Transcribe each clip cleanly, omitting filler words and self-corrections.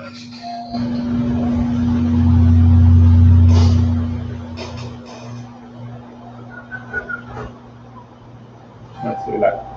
Let's relax.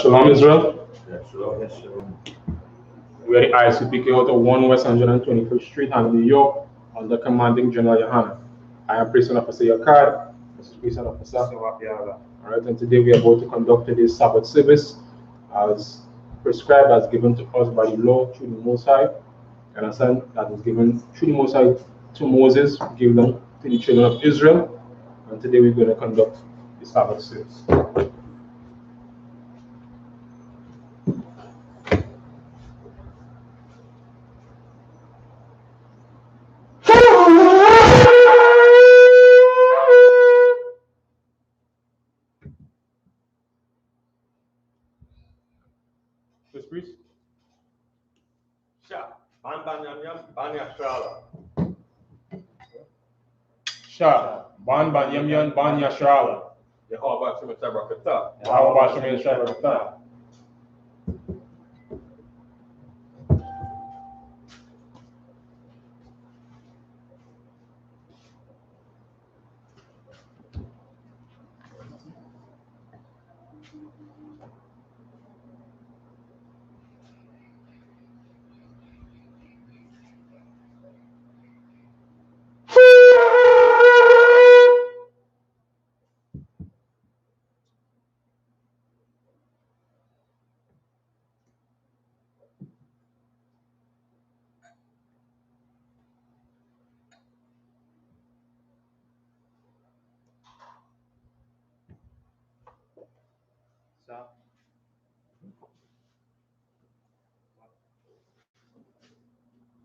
Shalom, Israel. We are the I.S.U.P.K out of 1 West 121st Street, New York, under commanding Gen.YAHANNA. I am Priest Officer Yakad. This is Priest Officer. Alright, and today we are about to conduct today's Sabbath service as prescribed, as given to us by the law through the Most High, and a son that was given through the Most High to Moses, give them to the children of Israel. And today we're going to conduct the Sabbath service. This priest? Sha, ban yashala. Sha, ban yamyan ban yashala. Yehovah Shemel Shabrakata. Yahweh Shemel Shabrakata.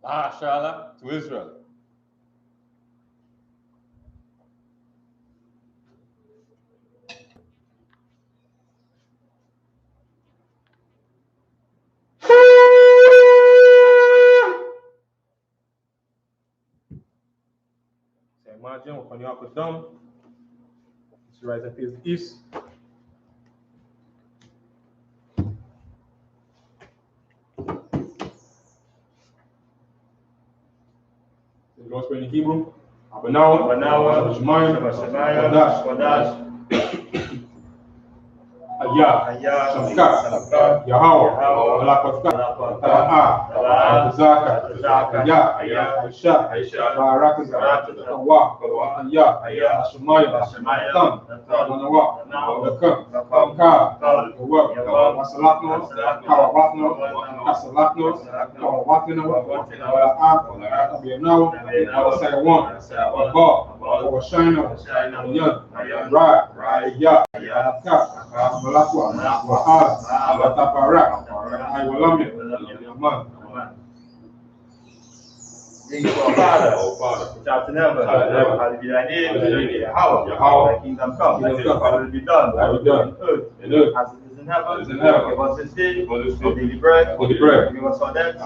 SHALAM to Israel. Margin, we're going to up and down. It's right and face east. The Lord's Prayer in Hebrew. Abanawa, Shemaiah, Wadash, Ayah, Shamka, Yahweh, Malakotka, Tala'ah, Zaka, Ayah, Aisha, Barak, Kawa, Ayah, Shemaiah, Tam, Manawa, Nakam, Kamka, Yawab, Masalatno, Kawabatno, Kasalatno, Kawabatno, Tala'ah, Abiyanawa, Sayawan, Bob, Shina, Yan, Rad, Ayah, Malakwa, Wahaz, Wataparak, Iwalamia, Aman. Thank you, our Father, which art in heaven, hallowed be thy name, Yahweh, thy kingdom come, thy will be done, on earth, as it is in heaven. Give us this day our daily bread, forgive us our debts,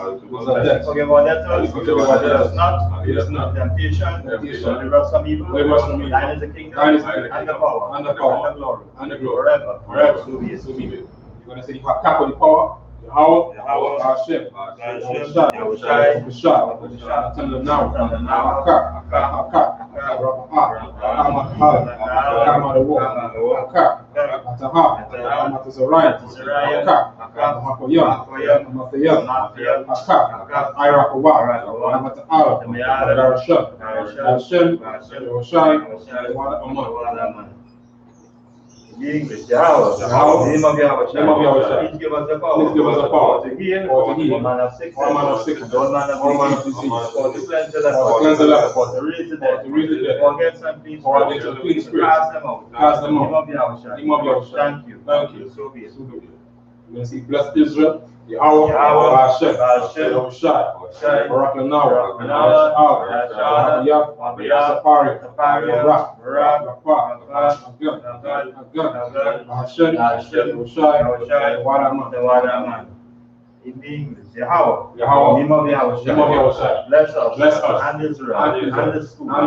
forgive our debtors, lead us not into temptation, deliver us from evil. Thine is the kingdom, and the power, and the glory, forever. So be it. You're going to say you have capital power. Yahweh, Hashem, Yahushai, tell them now, Akak, The English, Yahweh, the name of Yahweh, please give us the power to heal, one man of sickness, one man of disease, for to cleanse the leper, for to raise the dead, for against unclean spirits, cast them out, in the name of Yahweh. Thank you, so be it. You're going to see bless Israel, Yahweh, Hashem, Yahushai, Barak Lanawa, Safari, Hashem, Yahushai, Wadaman. In the English, Yahweh, name of Yahweh, bless us, and Israel, and the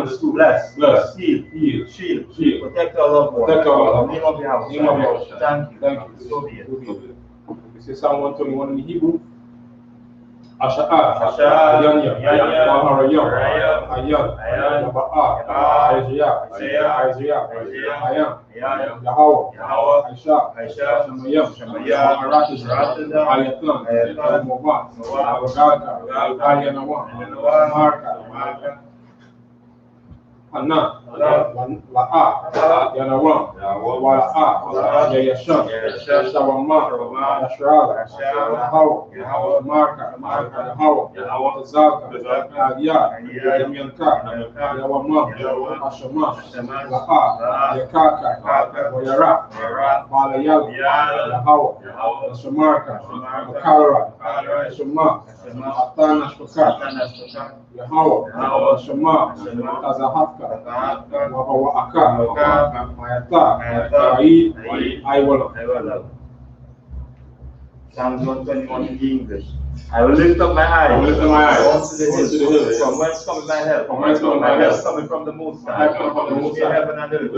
school, bless, heal, shield, protect our loved ones, name of Yahweh. Thank you, so be it. This is Psalm 121 in the Hebrew. Asha'ah, Yanya, Maharayam, Ayan, Yaba'ah, Isaiah, Ayam, Yahweh, Aisha, Shemayam, Ayatam, Mobat, Abagalka, Ayanawa, Marka, Anna, La'a, Yanawam, Wala'a, Yayasham, Shawama, Yashrala, Yahweh, Marka, Yahweh, Zalka, Aliyah, Yamyanka, Yawama, Ashama, La'a, Yakaka, Wayara, Balayal, Yahweh, Shamarka, Makara, Shama, Atana Shpaka, Yahweh, Shama, Tazahaka, Wawa'aka, Mayata, I Psalms 121 in the English. I will lift up my eyes unto the hills. From whence cometh my help? My help coming from the Most High, who made heaven and earth.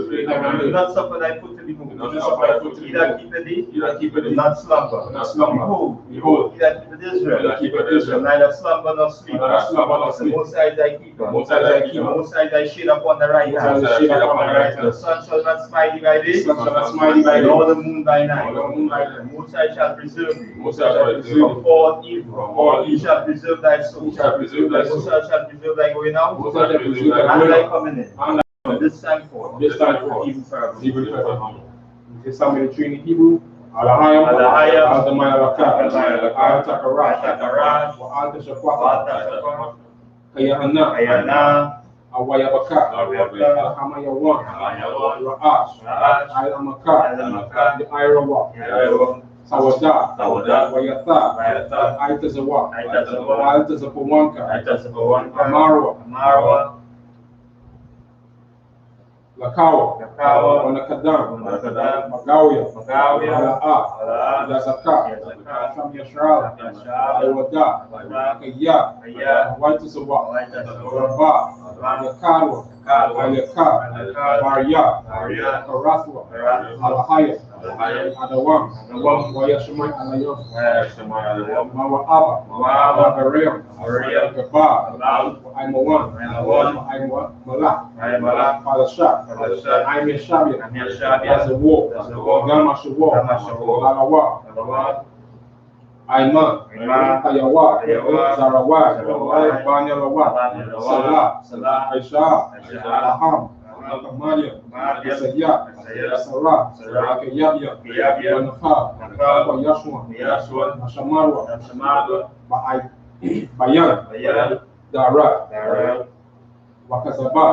Do not suffer thy foot to be moved. He that keepeth thee, do not slumber. Behold, he that keepeth Israel, neither slumber nor sleep. The Most High is thy keeper. The Most High is thy shade upon the right hand. The sun shall not smite thee by day, nor the moon by night. The Most High shall preserve thee from all evil. He shall preserve thy soul. The Most High shall preserve thy going out and thy coming in. From this time forth, even forever. This is Psalm 83 in Hebrew. Alahayam, Aldamayalaka, Ayatakara, Alta Shakwata, Kayahana, Awayabaka, Alhamayawan, Ra'ash, Alamaka, the Irawa, Sawada, Wayatha, Aitazawa, Aitazapawanka, Amarwa, Lakawa, Lakawa, Wanakadam, Wanakadam, Magawia, Magawia, Ala'a, Ala'a, Yazaka, Yazaka, Shamyashala, Shamyashala, Iwada, Iwada, Kaya, Kaya, Waitusawa, Waitusawa, Rabba, Yakarwa, Yakarwa, Alaka, Alaka, Barya, Barya, Karathwa, Karathwa, Alahaya, Alahaya, Adawam, Adawam, Wayashmai Alayom, Wayashmai, Mawa Mawa, Bareum, Bareum, Gabal, Gabal, Aimawan, Malak, Malak, Palashat, Palashat, Shabian, Shabian, that's the war, Gama Shawar, Alawa, Alawa, Aiman, Aiman, Kayawa, Kayawa, Zarawai, Zarawai, Banyalawa, Salah, Salah, Aisha, Aisha, Aham, Mariam, Isaiah, Sarah, Kayabia, Nafa, Yashua, Nashamarwa, Bayan, Dara, Wakazaba,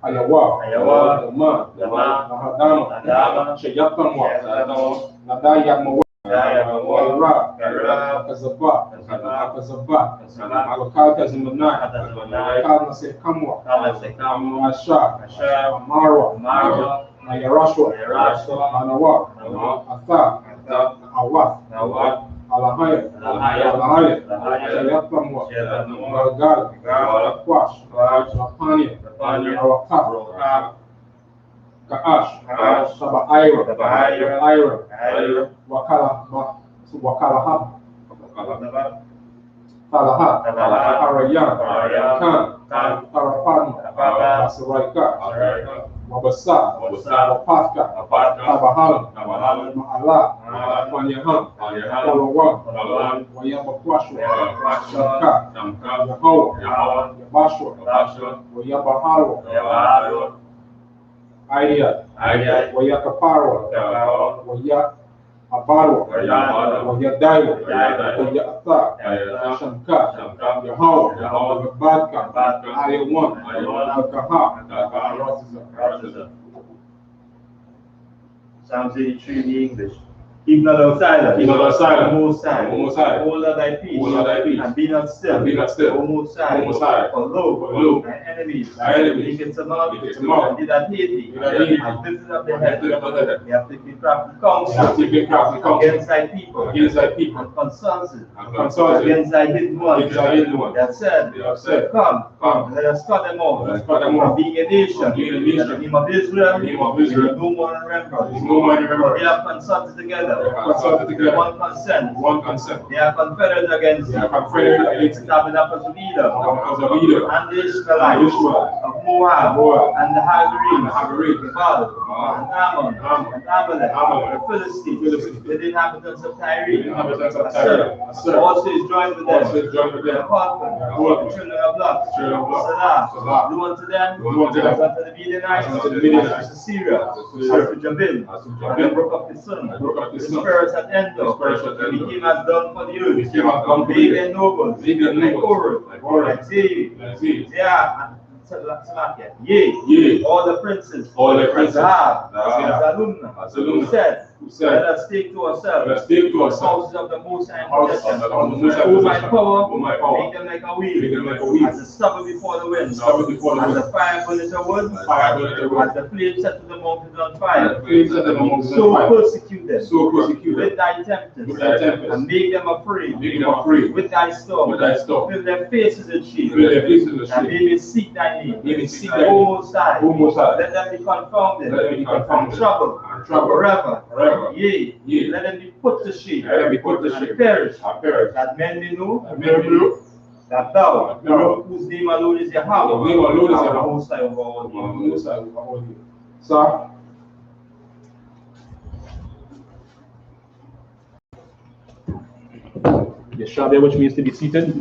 Ayawa, Dama, Nahadama, Shayatamwa, Nadayamawa, Wakazaba, Wakazimana, Kalnasekamwa, Asha, Amarwa, Nayarashwa, Anawa, Atha, Awath, Alahaya, Shayatamwa, Galgal, Kwash, Lapania, Arakah, Kaash, Saba Ira, Wakalahab, Talaha, Arayan, Khan, Tarapan, Saraika, Wabasa, Wapatka, Tabahalam, Ma'ala, Wanyahan, Kalawan, Wayabakwashwa, Shamka, Yahawa, Yabashwa, Wayabaharwa, Idea, Wayakaparwa, Abarwa, Wayadaiwa, Wayata, Shamka, Yahawa, Badka, Ayawan, Alkaha, Psalm 83 in English. Keep not thou silent, O Most High, hold out thy peace, and be not still, O Most High, for lo, thy enemies, make it to naught, and did not hate thee, and lifted up their head, they have taken crafty counsel against thy people, and consulted against thy hidden ones, they have said, Come, let us cut them off, from being a nation, the name of Israel, no more remembrance, for they have consulted together, one consent. They are confederate against you. The tabernacles of Edom, and the Israelites of Moab, and the Hagarenes, Gad, and Ammon, and Amalek, the Philistines, the inhabitants of Tyre, also is joined with them, the husband, the children of Lot, Salah, do unto them, as unto the Midianites, as to Syria, as to Jabin, and the brook of the sun. The spirits at Endor, became as done for the earth, big and noble, like Korah, like Zee, yea, all the princes, Zahab, Zalumna, who said, let us take to ourselves the houses of the Most High, O my power, make them like a wheel, as the stubble before the wind, as the fire burneth the wood, as the flame set to the mountains on fire, so persecute them with thy tempest, and make them afraid with thy storm, fill their faces in shame, and they may seek thy name, O Most High, let them be confounded, and troubled forever. Yea, let them be put to shame, and perish, that men may know that thou, whose name alone is Yahweh, the Most High over all the earth. Sir, Yeshabia, which means to be seated.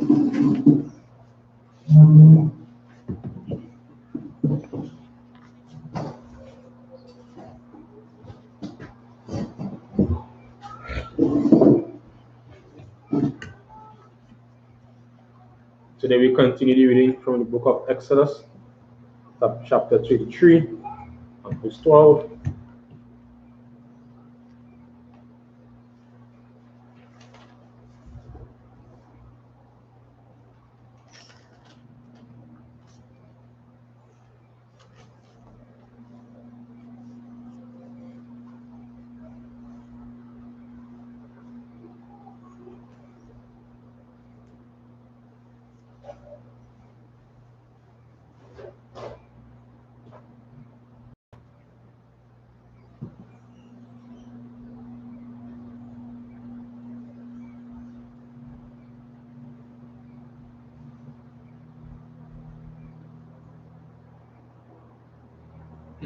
Today we continue the reading from the book of Exodus, chapter 33, and verse 12.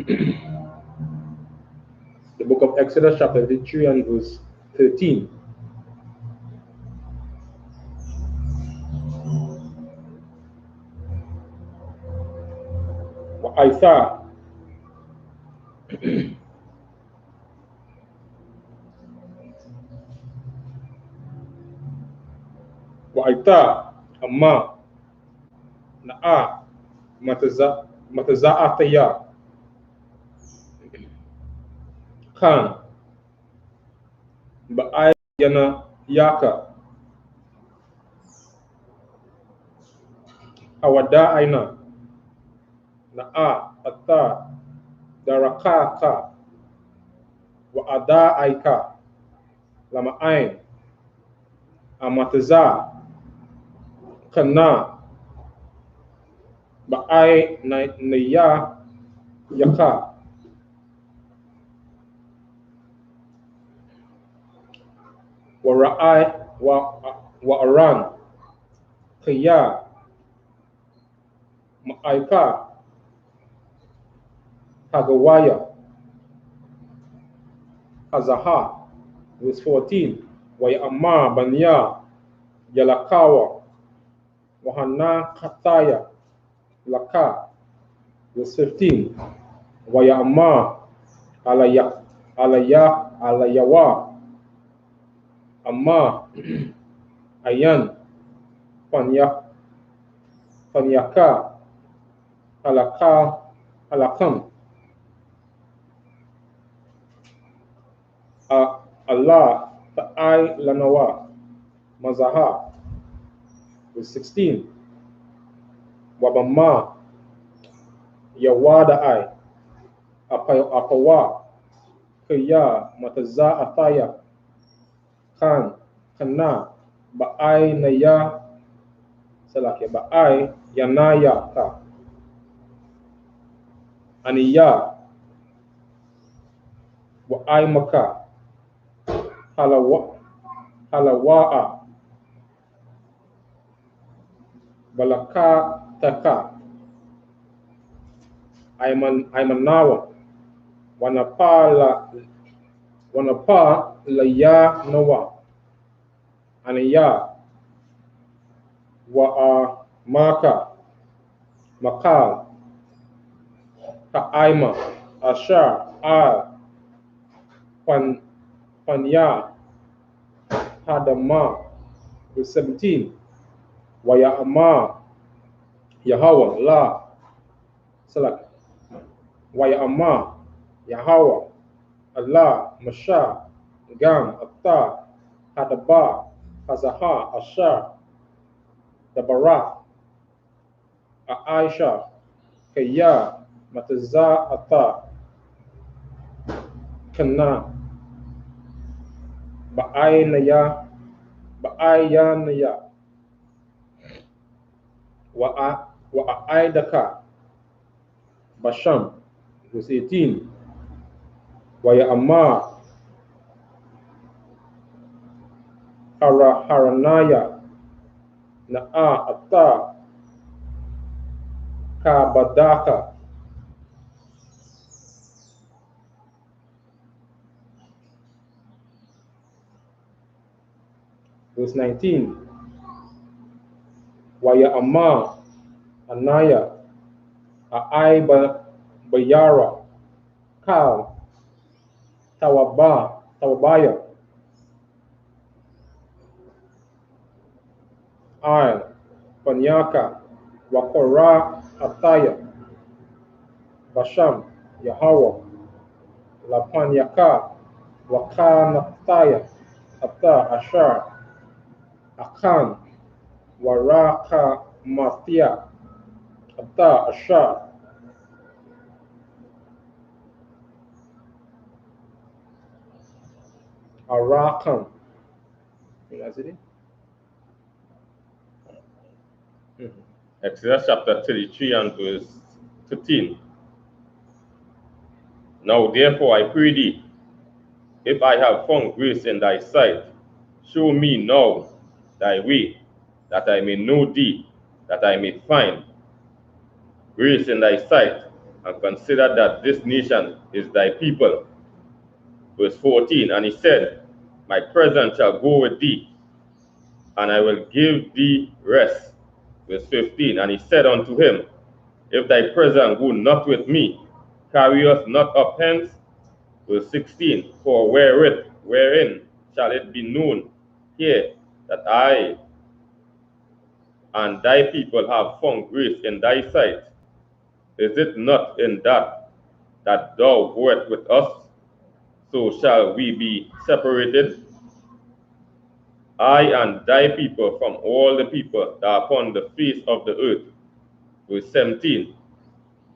The book of Exodus, chapter 33 and verse 13. وَأَيْثَا وَأَيْثَا أَمَّا نَآ مَتَزَاءَتَيَا كان بأي ينا ياكا أودا أينا نآ أتا دركاكا وأدا أيكا لما أين أمتزا كنا بأي نيا يكا ورأي وأران كيا مأيكا Hagawaya, Azaha, verse 14, Wayama Banya, Yalakawa, Wahana Kataya, Laka, verse 15, Wayama, Alayawa, Amma, Ayan, Panyaka, Alakam, Allah, Ta'ai Lanawa, Mazaha, verse 16, Wabama, Yawada Ai, Apawa, Kaya, Mataza Ataya, Kan, Kana, Ba'ai Naya, Salaki, Ba'ai Yanaya Ka, Aniya, Wa'ai Maka, Halawa'a, Balaka Taka, Aimanawa, Wanapa Laya Nawa, Aniya, Wa'a Maka, Makal, Ka'aima, Ashar, Panya, Hadama, verse 17, Waya'ama, Yahweh, La, Salak, Waya'ama, Yahweh, Allah, Masha, Gam, Atta, Hadaba, Hazaha, Ashar, Dabara, Aisha, Kaya, Mataza, Atta, Kana, Ba'ayanaya, Wa'aidaka, Basham, verse 18, Waya'ama, Haranaya, Na'a, Atta, Kabadaka, verse 19, Waya'ama, Anaya, A'ai Bayara, Kal, Tawabaya, Ai, Panyaka, Wakora, Ataya, Basham, Yahweh, Lapanyaka, Wakanataya, Ata, Ashar, Akan, Waraka, Mathia, Ata, Ashar, Arakan. You guys see it? Exodus chapter 33 and verse 15. Now therefore I pray thee, if I have found grace in thy sight, show me now thy way, that I may know thee, that I may find grace in thy sight, and consider that this nation is thy people. Verse 14, and he said, my presence shall go with thee, and I will give thee rest. Verse 15, and he said unto him, if thy presence go not with me, carry us not up hence. Verse 16, for wherein shall it be known here that I and thy people have found grace in thy sight? Is it not in that thou goest with us? So shall we be separated, I and thy people, from all the people that are upon the face of the earth. Verse 17,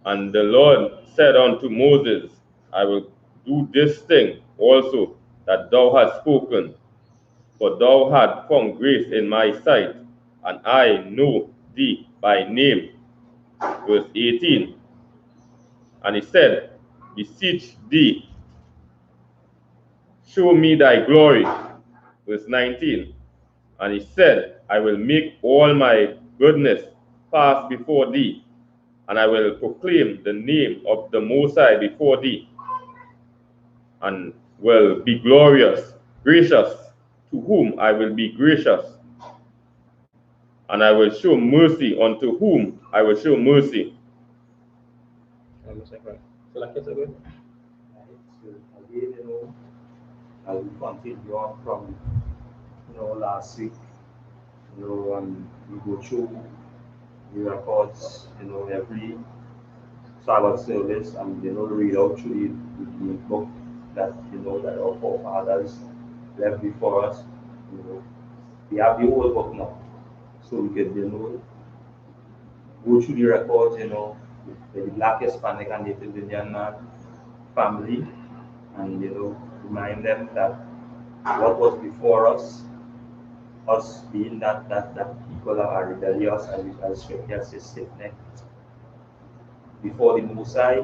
and the Lord said unto Moses, I will do this thing also that thou hast spoken, for thou hast found grace in my sight, and I know thee by name. Verse 18, and he said, beseech thee, show me thy glory. Verse 19, and he said, I will make all my goodness pass before thee, and I will proclaim the name of the Most High before thee, and will be gracious to whom I will be gracious, and I will show mercy unto whom I will show mercy. So again, as we continue on from last week, we go through the records, every Sabbath service, and read out through the book that that our forefathers left before us. We have the whole book now, so we can go through the records, the Black, Hispanic, and Native Indian man family, and remind them that what was before us being that people are rebellious, and as Scripture says, stiff-necked before the Most High,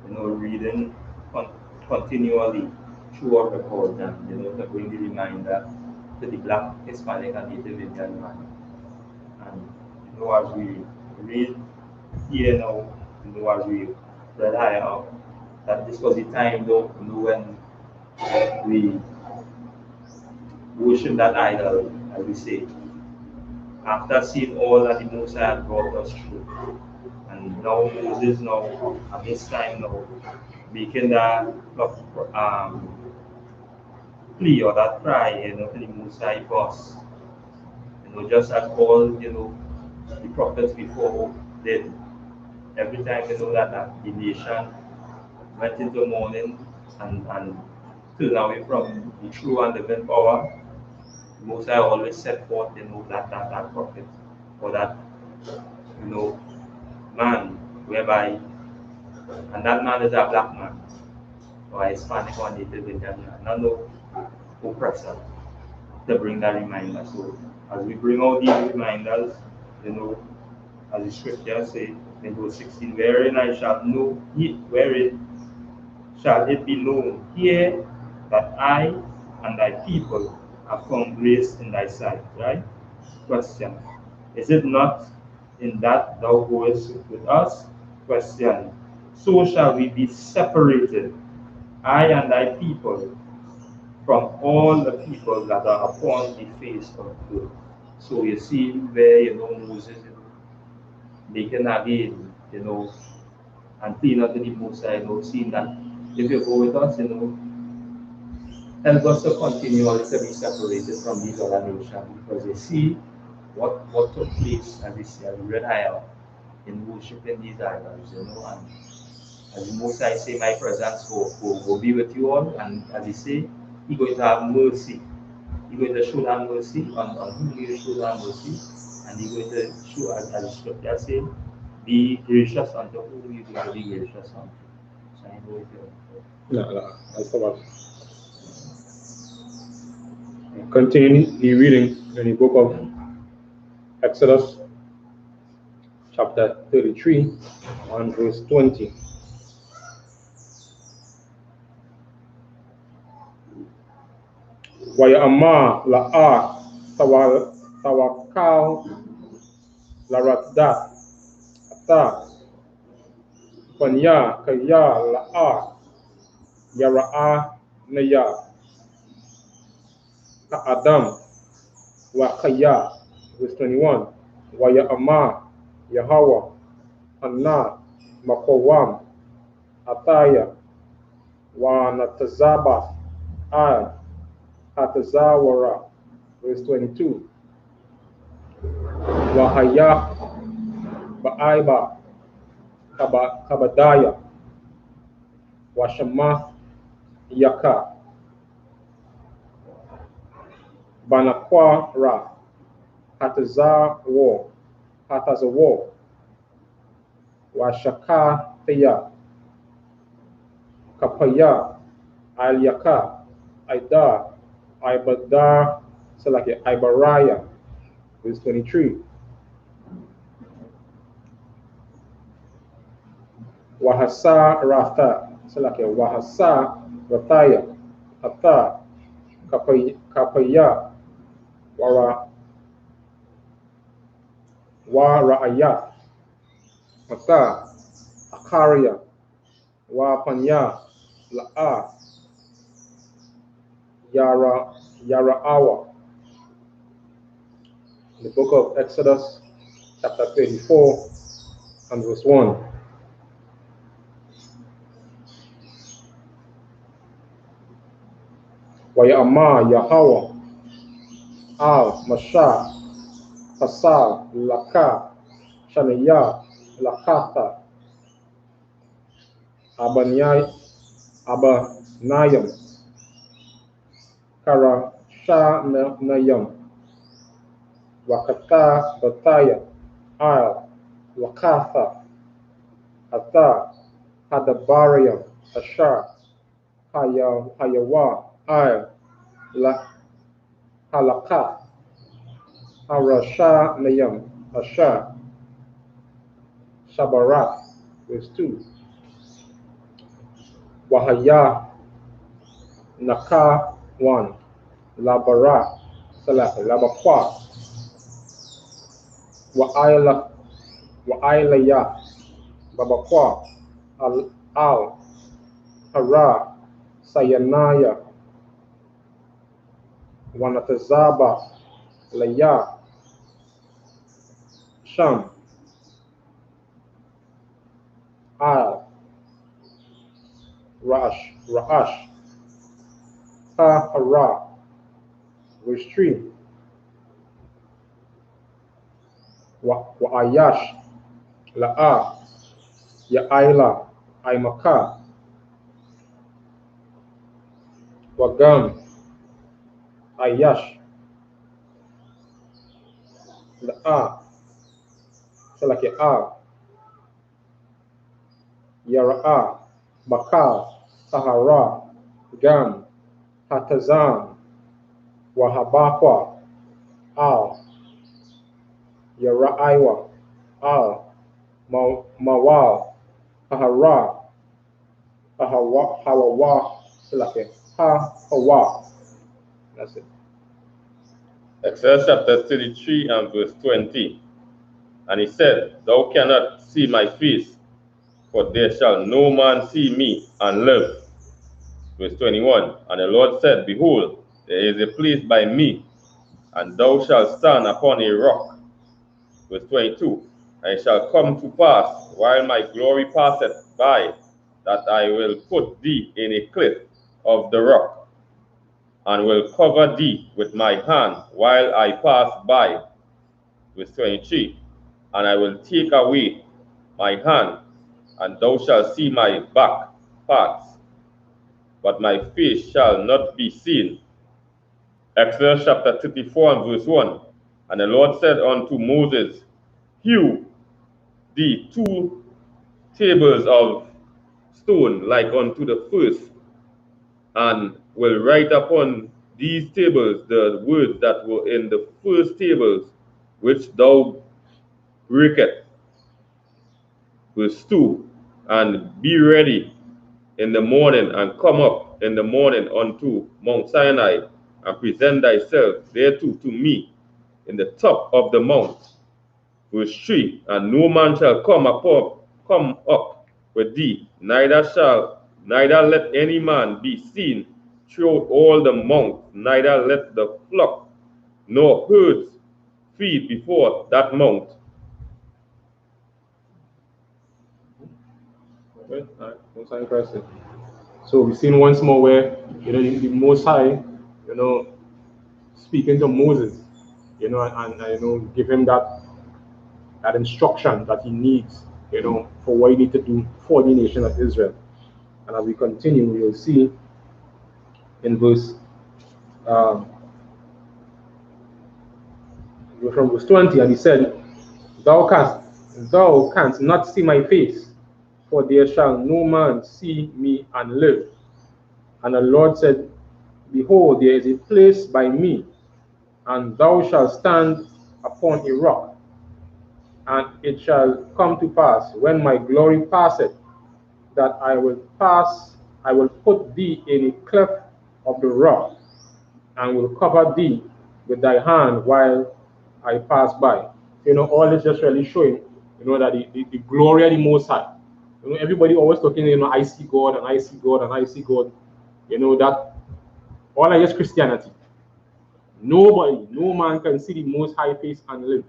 reading continually through our records, and to bring the reminder to the Black, Hispanic, and Native Indian man. And as we read here now, as we read higher, that this was the time though, when we worship that idol, as we say, after seeing all that the Most High had brought us through. And now Moses at this time making that plea or that cry, to the Most High for us. Just as all the prophets before did. Every time that the nation went into mourning and turned away from the true and living power, Most High always set forth that prophet or that man whereby, and that man is a black man or a Hispanic or Native Indian man, not no oppressor, to bring that reminder. So as we bring out these reminders, as the Scripture says in verse 16, wherein shall it be known here that I and thy people have found grace in thy sight, right? Question, is it not in that thou goest with us? Question, so shall we be separated, I and thy people, from all the people that are upon the face of the earth. So you see where Moses making again, and pleading unto the Most High, seeing that if you go with us, help us to continually to be separated from these other nations, because you see what took place, as we read higher, in worshiping these idols, and as the Most High say, my presence will be with you all, and as he say, he's going to have mercy. He's going to show that mercy on whom he will show that mercy, and he's going to show, as the Scripture says, be gracious unto whom you will be gracious unto. So I know it. Continuing the reading in the book of Exodus, chapter 33, and verse 20. Wayama la'ar tawakal laratda ata Panya, Kaya, La'a, Yara'a, Naya, Adam, Wakaya, verse 21, Waya'ama, Yahweh, Anna, Makowam, Ataya, Wanatazaba, Al, Hatazawara, verse 22, Wahaya, Ba'aiba, Kabadaya, Washama, Yaka, Banakwara, Hatazawo, Washaka Theya, Kapaya, Alyaka, Aida, Ibadar, Salaki, Ibaraya, verse 23. Wahasa Ratha, Salaki, Wahasa Rathaya, Hatha, Kapaya, Wara'aya, Hatha, Akaria, Wapanya, La'a, Yara'awa. The book of Exodus, chapter 34, and verse 1. Wayama, Yahweh, Al, Masha, Hasal, Laka, Shaniya, Lakatha, Abanayam, Karashanayam, Wakata, Bataya, Al, Wakatha, Hatha, Hadabarayam, Ashar, Hayawa, Al, Halaka, Harashanayam, Ashar, Shabarat, verse 2. Wahaya, Naka, 1. Labara, Salah, Labakwa, Wa'ailaya, Babakwa, Al, Hara, Sayanaya, Wanatazaba, Laya, Sham, Al, Ra'ash, Hara, verse 3. Wa'ayash, La'a, Ya'aila, Aimaka, Wagam, Ayash, La'a, Salaki A, Yara'a, Bakal, Sahara, Gam, Hatazan, Wahabakwa, Al, Yara'aiwa, Al, Mawal, Hahara, Hawawa, Salaki, Hawa. That's it. Exodus chapter 33 and verse 20. And he said, Thou cannot see my face, for there shall no man see me and live. Verse 21. And the Lord said, Behold, there is a place by me, and thou shalt stand upon a rock. Verse 22. And it shall come to pass, while my glory passeth by, that I will put thee in a cliff of the rock, and will cover thee with my hand while I pass by. Verse 23. And I will take away my hand, and thou shalt see my back parts, but my face shall not be seen. Exodus chapter 34 and verse 1. And the Lord said unto Moses, Hew thee 2 tables of stone like unto the first, and will write upon these tables the words that were in the first tables, which thou breakest. Verse 2. And be ready in the morning, and come up in the morning unto Mount Sinai, and present thyself thereto to me in the top of the mount. Verse 3. And no man shall come up with thee, neither let any man be seen throughout all the mount, neither let the flock nor herds feed before that mount. Okay, all right, Most High interesting. So we've seen once more where the Most High, speaking to Moses, and give him that instruction that he needs, for what he need to do for the nation of Israel. And as we continue, we will see in verse from verse 20, and he said, Thou canst not see my face, for there shall no man see me and live. And the Lord said, Behold, there is a place by me, and thou shalt stand upon a rock. And it shall come to pass, when my glory passeth, that I will put thee in a cleft of the rock, and will cover thee with thy hand while I pass by. All this just really showing, that the glory of the Most High. Everybody always talking, I see God, and I see God, and I see God. That all that is Christianity. No man can see the Most High face and live.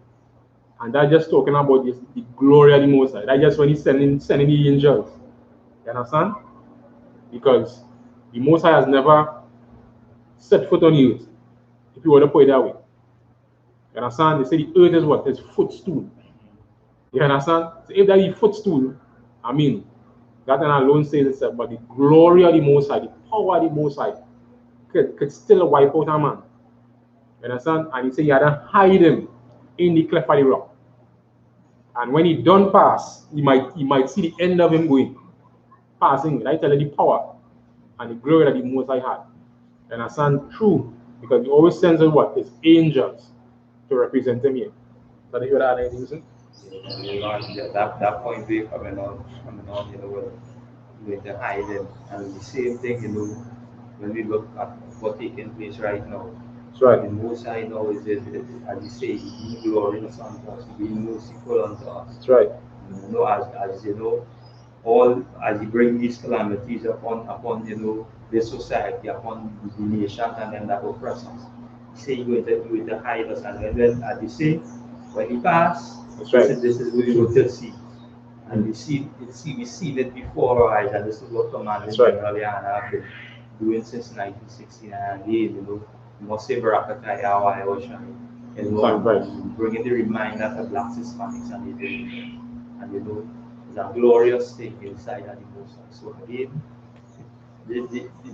And that's just talking about the glory of the Most High. That's just when he's sending the angels. You understand? Because the Most High has never set foot on the earth, if you want to put it that way. You understand? They say the earth is what? His footstool. You understand? So if that is footstool, that alone says itself, but the glory of the Most High, the power of the Most High, could still wipe out a man. You understand? And he said you had to hide him in the cleft of the rock. And when he done pass, you might see the end of him going, passing. I tell you the power and the glory that the Most High had. You understand? True, because he always sends us what? His angels to represent him here. So that you would add anything, sir? That point we coming on, with the hide him. And the same thing, when we look at what's taking place right now. That's right. The Most High now is, as you say, He glorious unto us, He merciful unto us. That's right. As all as He bring these calamities upon the society, upon the nation, and them that oppress us. He say He going to hide us, and then as you say, when He pass, That's right. this is what you will see. And we see it before our eyes, and this is what Commanding General Yahanna have been doing since 1969. And again, must say Barakatah Yahweh Ocean, bringing the reminder to Black Hispanics and the it's a glorious thing inside of the Most High. So again,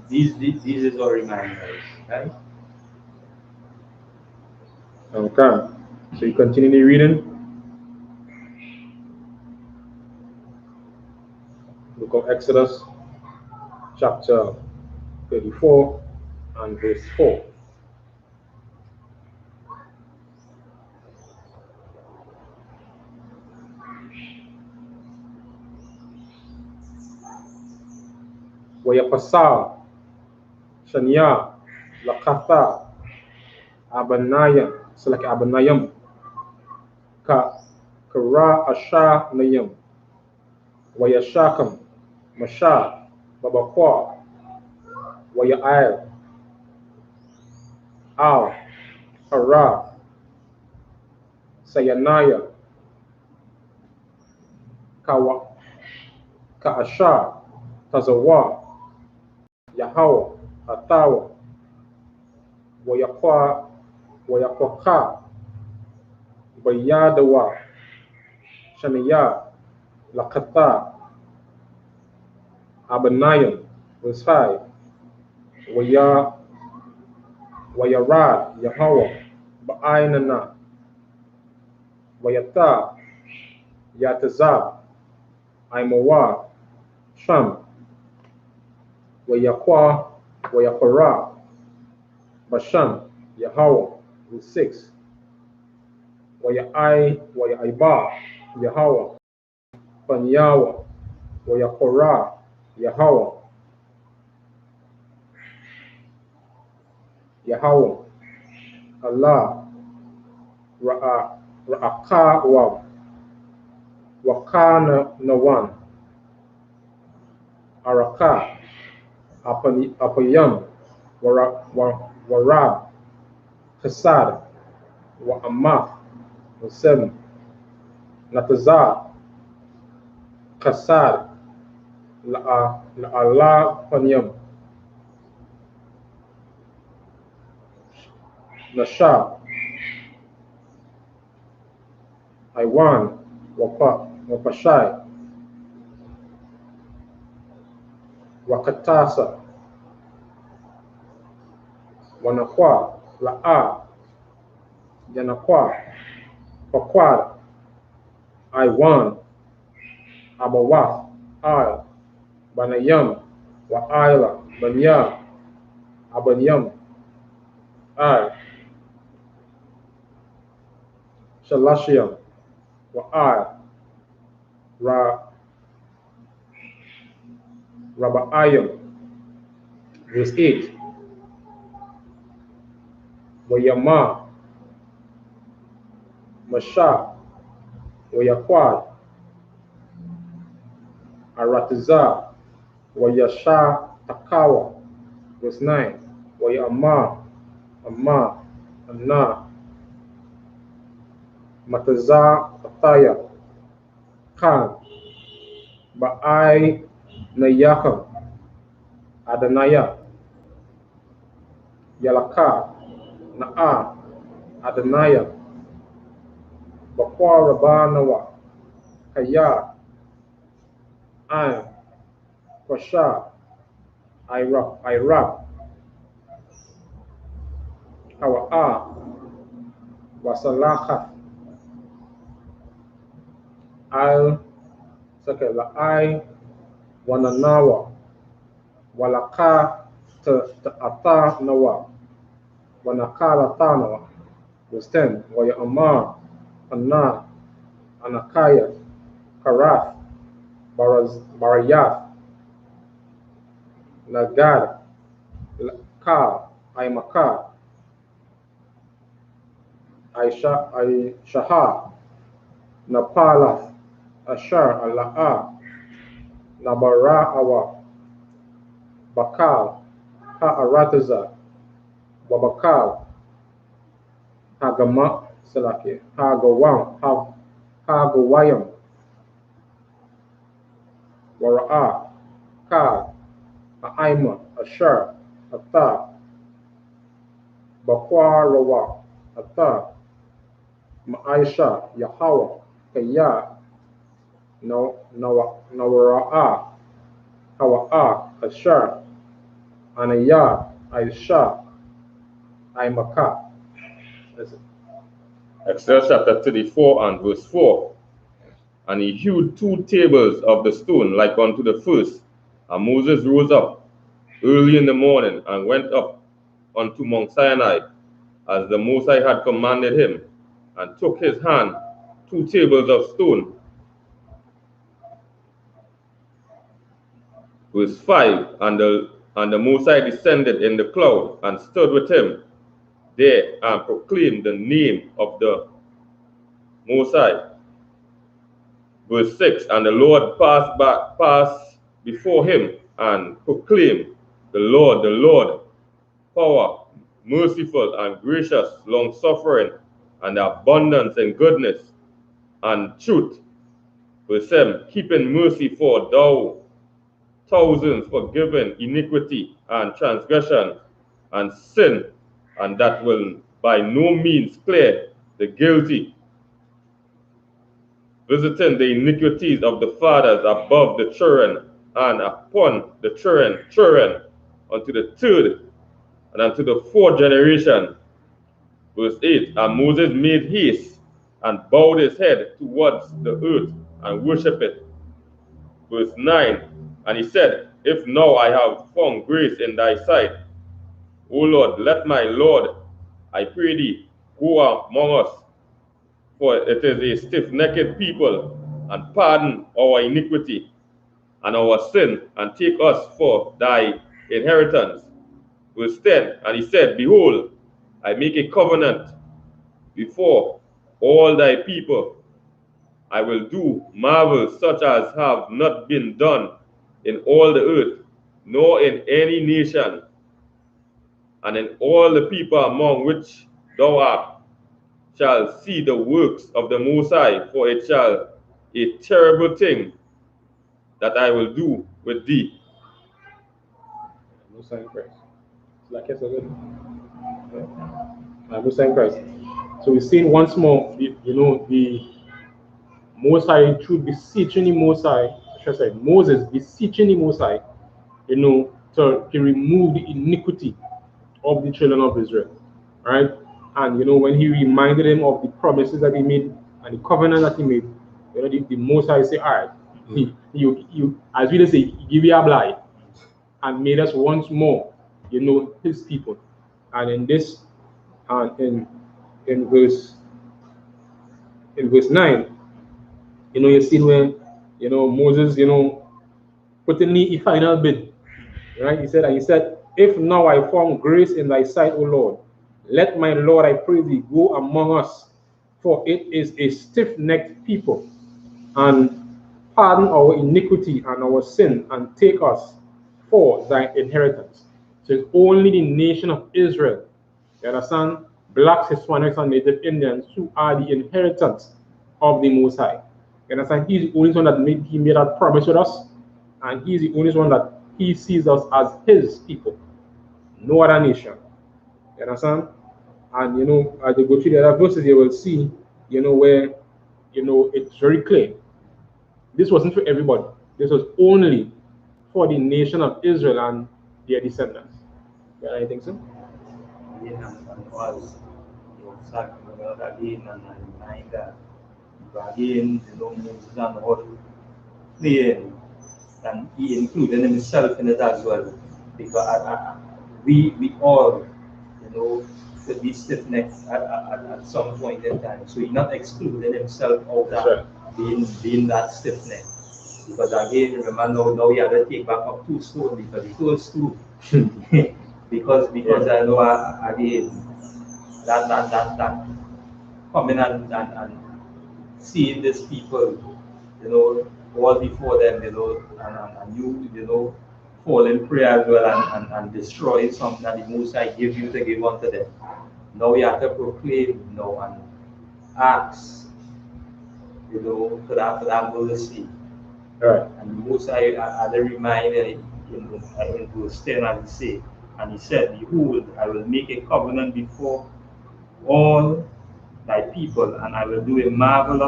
these is our reminders, right? Okay. So you continue the reading. Look at Exodus chapter 34 and verse 4. ويقصى شنيا لقطا أبنايا سلك أبنايم كرا أشا نيم ويشاكم مشا ببقوا ويعيل أو كرا سينايا كأشا تزوا يهوى أتاوى ويقوى بيادوا شنيا لقطا أبنايم verse 5 ويراد يهوى بأيننا ويتا يتزاب أيموا شم ويقرا بشم يهوى verse 6 ويعيبا يهوى فنياوى ويقرا يهوى الله رأكا وكان نوان Araka, Apayam, Warab, Kasad, Wa'amath, Wasem, Natazar, Kasad, La'ala Panyam, Nasha, Iwan, Wapashai, Wakatasa, Wanakwa, La'a, Yanakwa, Pakwad, Iwan, Abawaf, I, Banayam, Wa'ila, Banya, Abanyam, I, Shalashiam, Wa'i, Raba'ayam, verse 8, Wayama, Masha, Wayakwad, Aratiza, Wayasha Takawa, verse 9, Wayama, Amma, Anna, Mataza Ataya, Khan, Ba'ai Nayakam, Adanaya, Yalaka, Na'a, Adanaya, Bakwa Rabanawa, Kaya, Ain, Kwasha, Iraq, Hawa'a, Wasalacha, La'ai, Wananawa, Walaka, Ta'ata Nawa, Wanakala Tanawa, verse 10, Wayamar, Anna, Anakaya, Karath, Barayath, Nagad, Ka, Aimaka, Aishaha, Napalath, Ashar, Ala'a, Nabara'awa, Bakal, Ha'arataza, Wabakal, Hagama, Salaki, Hagawam, Hagawayam, Wara'a, Ka, Ha'aima, Ashar, Ata, Bakwarawa, Ata, Ma'aisha, Yahawa, Kaya, Nawara'a, Hawa'a, Ashar, Anaya, Aisha, Aimaka. Exodus chapter 34 and verse 4. And he hewed 2 tables of the stone like unto the first. And Moses rose up early in the morning and went up unto Mount Sinai, as the Most High had commanded him, and took his hand 2 tables of stone. Verse 5, and the Most High descended in the cloud and stood with him there and proclaimed the name of the Most High. Verse 6, and the Lord passed before him and proclaimed, the Lord, power, merciful and gracious, long-suffering, and abundance in goodness and truth. Verse 7, keeping mercy for thousands, forgiving iniquity and transgression and sin, and that will by no means clear the guilty, visiting the iniquities of the fathers above the children, and upon the children, unto the 3rd and unto the 4th generation. Verse 8, and Moses made haste and bowed his head towards the earth and worshipped it. Verse 9, and he said, if now I have found grace in thy sight, O Lord, let my Lord, I pray thee, go among us, for it is a stiff-necked people, and pardon our iniquity and our sin, and take us for thy inheritance. Verse 10, and he said, behold, I make a covenant before all thy people. I will do marvels such as have not been done in all the earth, nor in any nation, and in all the people among which thou art, shall see the works of the Most High, for it shall a terrible thing that I will do with thee. Most High in Christ. Like it's a little. Most High in Christ. So we see once more, the Most High through beseeching the Most High, should I say, Moses beseeching the Most High, to remove the iniquity of the children of Israel, right? And when he reminded them of the promises that he made and the covenant that he made, the Most High say, all right, you as we say, he give you a blind and made us once more, his people. And in this, in verse 9, you see where Moses put in the final bid, right? He said, if now I found grace in thy sight, O Lord, let my Lord, I pray thee, go among us, for it is a stiff-necked people, and pardon our iniquity and our sin, and take us for thy inheritance. So it's only the nation of Israel, you understand, blacks, Hispanics, and Native Indians, who are the inheritance of the Most High. You understand? He's the only one that made that promise with us, and he's the only one that he sees us as his people. No other nation. You understand? And as you go through the other verses, you will see, where it's very clear. This wasn't for everybody. This was only for the nation of Israel and their descendants. Yeah, I think so. Yeah, and was again and remind that again, Moses and all clear, and he included himself in it as well, because we all, could be stiff-necked at some point in time. So he not excluded himself out of being that stiff-necked. Because again, remember now he had to take back up 2 stones because the first 2, because I know again that coming and seeing these people, all before them, and you, fall in prayer as well and destroy something that the Most High give you to give unto them. Now we have to proclaim, and ask, for that mercy. Right. And the Most High had a reminder in verse 10, as he said, and he said, behold, I will make a covenant before all thy people, and I will do marvel,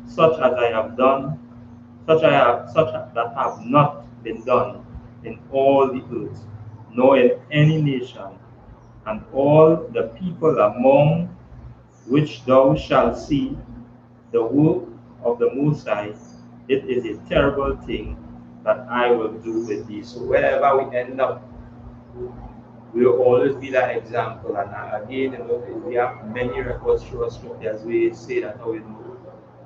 such as I have done, such that have not been done in all the earth, nor in any nation, and all the people among which thou shalt see the work of the Most High, it is a terrible thing that I will do with thee. So wherever we end up, we will always be that example. And again, we have many records through us as we say that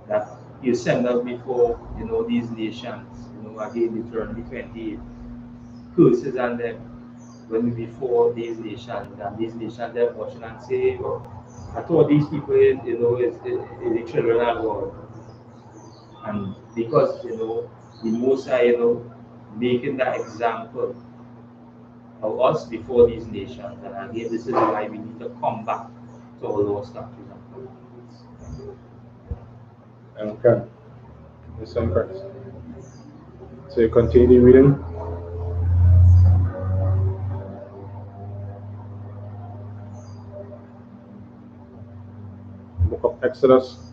that you send us before these nations. Again, Deuteronomy 28 curses on them when we before these nations, and these nations they're watching and say, oh, I thought these people is the children of God. And because the Most High, making that example of us before these nations, and again, this is why we need to come back to our law, statutes, and commandments. Okay. Yes, I'm correct. So you continue reading. Book of Exodus.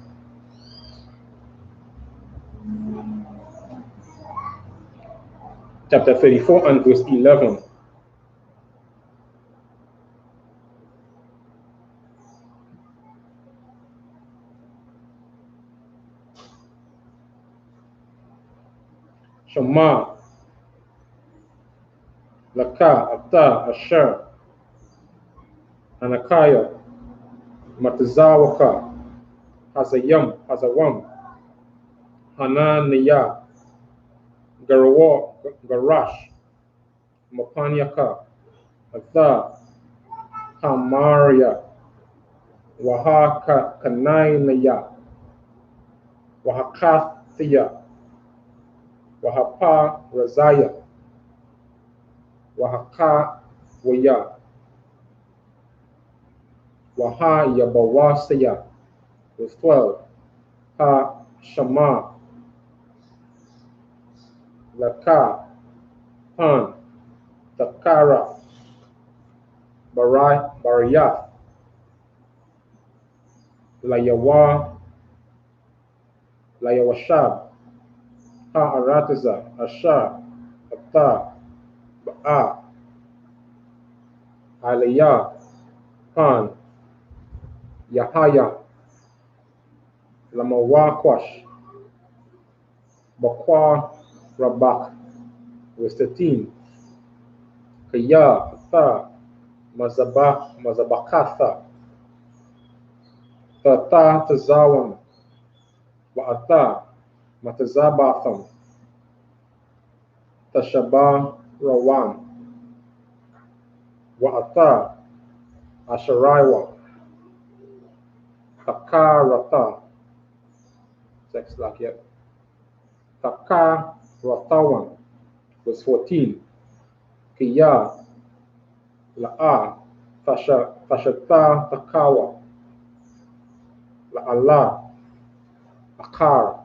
Chapter 34 and verse 11. Shema, Laka, Ata, Asher, Anakaya, Matazawaka, Hazawam, Hananiah, Garash, Mapanyaka, Atha, Hamaria, Wahaka Kanainaya, Wahakathia, Wahapa Razaya, Wahaka Waya, Waha Yabawasaya, verse 12, Ha Shama, Laka, Han, Takara, Baraya, Layawashab, Ha Arataza, Asha, Ata, Ba'a, Aliyah, Han, Yahaya, Lamawakwash, Bakwa, Rabak, verse 13, Kaya, Ata, Mazabakatha, Tata, Tazawan, Wa'ata, Matazabatham, Tashaba, Rawan, Wa'ata, Asharaiwa, Takarata, sex like yet, Takaratawan, verse 14, Kiya, La'a, Tashata, Takawa, La'ala, Akar,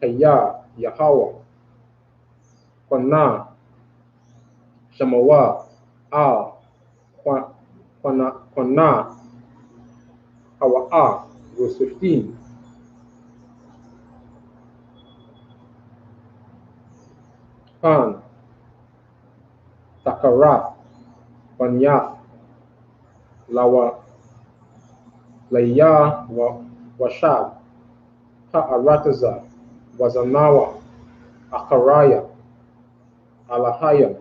Kaya, Yahawa, Kwana, Shamawa, Al, Kwana, Hawa'a, verse 15, Han, Takarath, Banyath, Lawa, Laya, Washab, Ha'arataza, Wazanawa, Akaraya, Alahayam,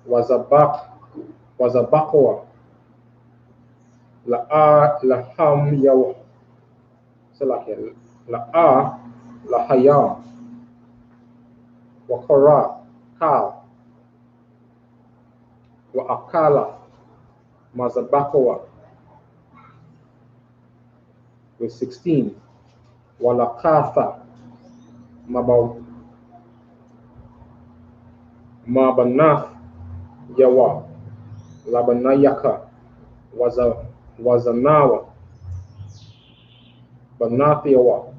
Wazabakwa, Laham Yawa, Salakia, La'a, Lahayam, Wakara, Kal, Wa'akala, Mazabakawa, verse 16, Walakatha, Mabanath, Yawa, Labanayaka, Wazanawa, Banath Yawa,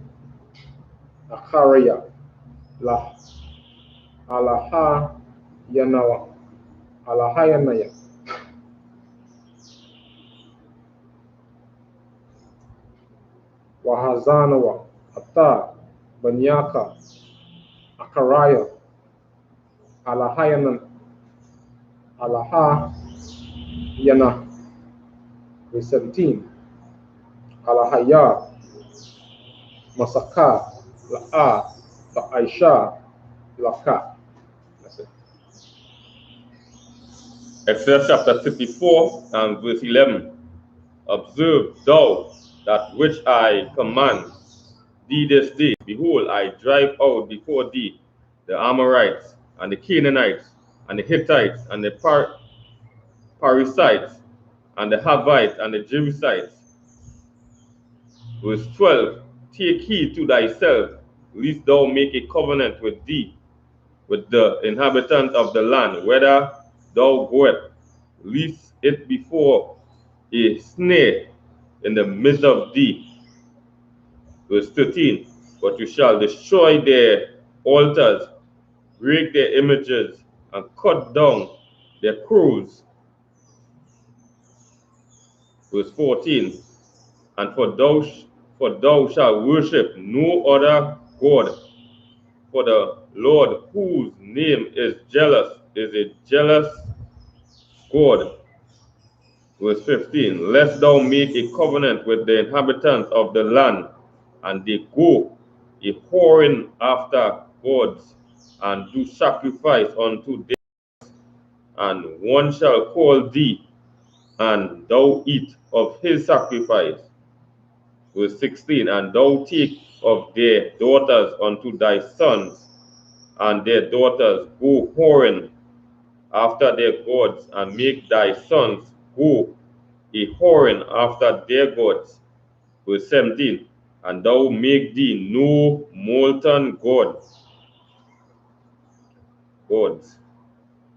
Akharaya, Alaha Yanawa, Alahayanaya, Wahazanawa, Ata, Banyaka, Akaraya, Alahayanan, Alaha Yana, verse 17, Alahaya, Masaka, La'a, La'aisha, Laka. That's it. Exodus chapter 54 and verse 11. Observe thou that which I command thee this day. Behold, I drive out before thee the Amorites, and the Canaanites, and the Hittites, and the Perizzites, and the Hivites, and the Jebusites. Verse 12. Take heed to thyself, lest thou make a covenant with thee, with the inhabitants of the land, whether thou goest, lest it before a snare in the midst of thee. Verse 13. But you shall destroy their altars, break their images, and cut down their crows. Verse 14. And for thou shalt worship no other God, for the Lord, whose name is jealous, is a jealous God. Verse 15. Lest thou make a covenant with the inhabitants of the land, and they go a whoring after gods, and do sacrifice unto them, and one shall call thee, and thou eat of his sacrifice. Verse 16. And thou take of their daughters unto thy sons, and their daughters go whoring after their gods, and make thy sons go a whoring after their gods. Verse 17. And thou make thee no molten god, gods.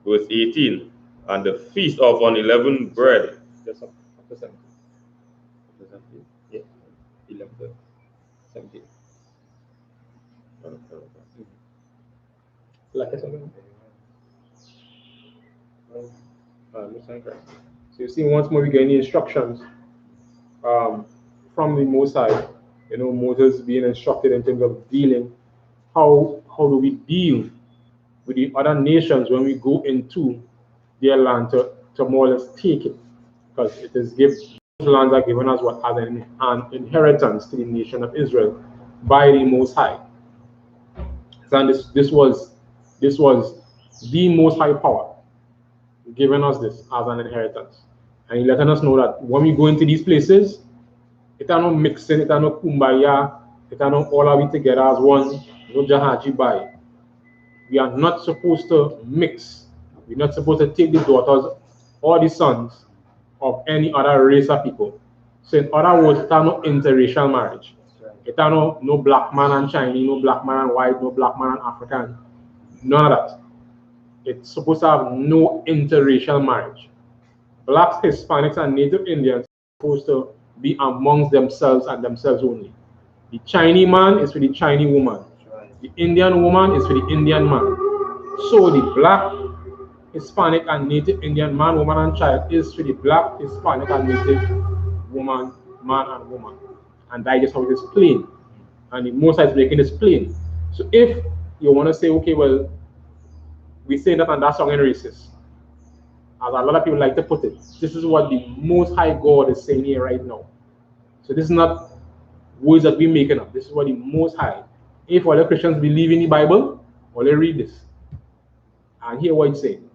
Verse 18, and the feast of unleavened bread. Just up to 17. Yeah, 11 to 17. Like I said, so you see, once more we get any instructions from the Most High, you know, Moses being instructed in terms of dealing, how do we deal with the other nations when we go into their land to more or less take it, because it is those lands are given us what as an inheritance to the nation of Israel by the Most High. And this was the Most High power giving us this as an inheritance, and he letting us know that when we go into these places, it are not mixing, it are not kumbaya, it are not all of it together as one, no jahaji bai. We are not supposed to mix. We're not supposed to take the daughters or the sons of any other race of people. So in other words, it are no interracial marriage. It are no black man and Chinese, no black man and white, no black man and African. None of that. It's supposed to have no interracial marriage. Blacks, Hispanics, and Native Indians are supposed to be amongst themselves and themselves only. The Chinese man is for the Chinese woman. The Indian woman is for the Indian man. So the black, Hispanic, and Native Indian man, woman, and child is for the black, Hispanic, and Native woman, man, and woman. And that is how it is plain. And the Most High is making this plain. So if you want to say, okay, well, we say that and that's song in racist, as a lot of people like to put it, this is what the Most High God is saying here right now. So this is not words that we're making up. This is what the Most High. If all the Christians believe in the Bible, well, they read this and hear what it's saying.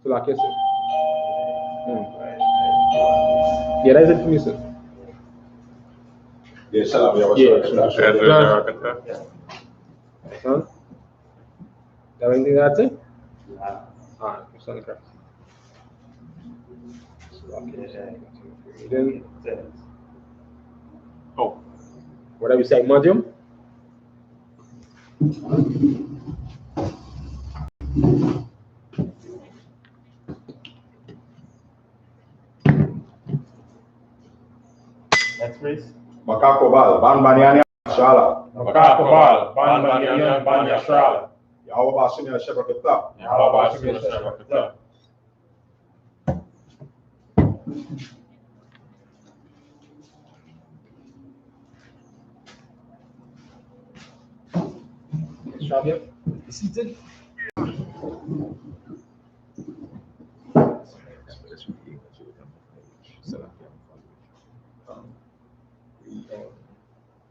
So like I said, yeah, that's it for me, sir. Yeah, SHALAM. Yeah. Huh? Have anything to say? Alright, son of Christ. Then, oh, what have you said, Madium? Next please. Makakobal, Ban Banyani, Shala. Makakobal, Ban Banyana, Ban Yashrala. Yahweh Bashim and Shepherd of the Yahweh Bashim and Shepherd of the Shabia, seated.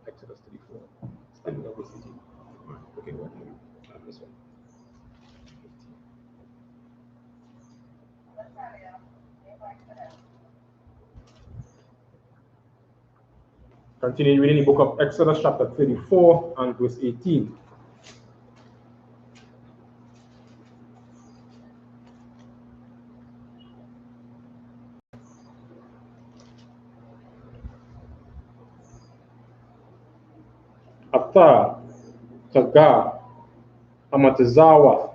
Exodus 34. Standing over city. Okay, what? This one. Continue reading the book of Exodus, chapter 34 and verse 18. Ata, Taga, Amatizawa,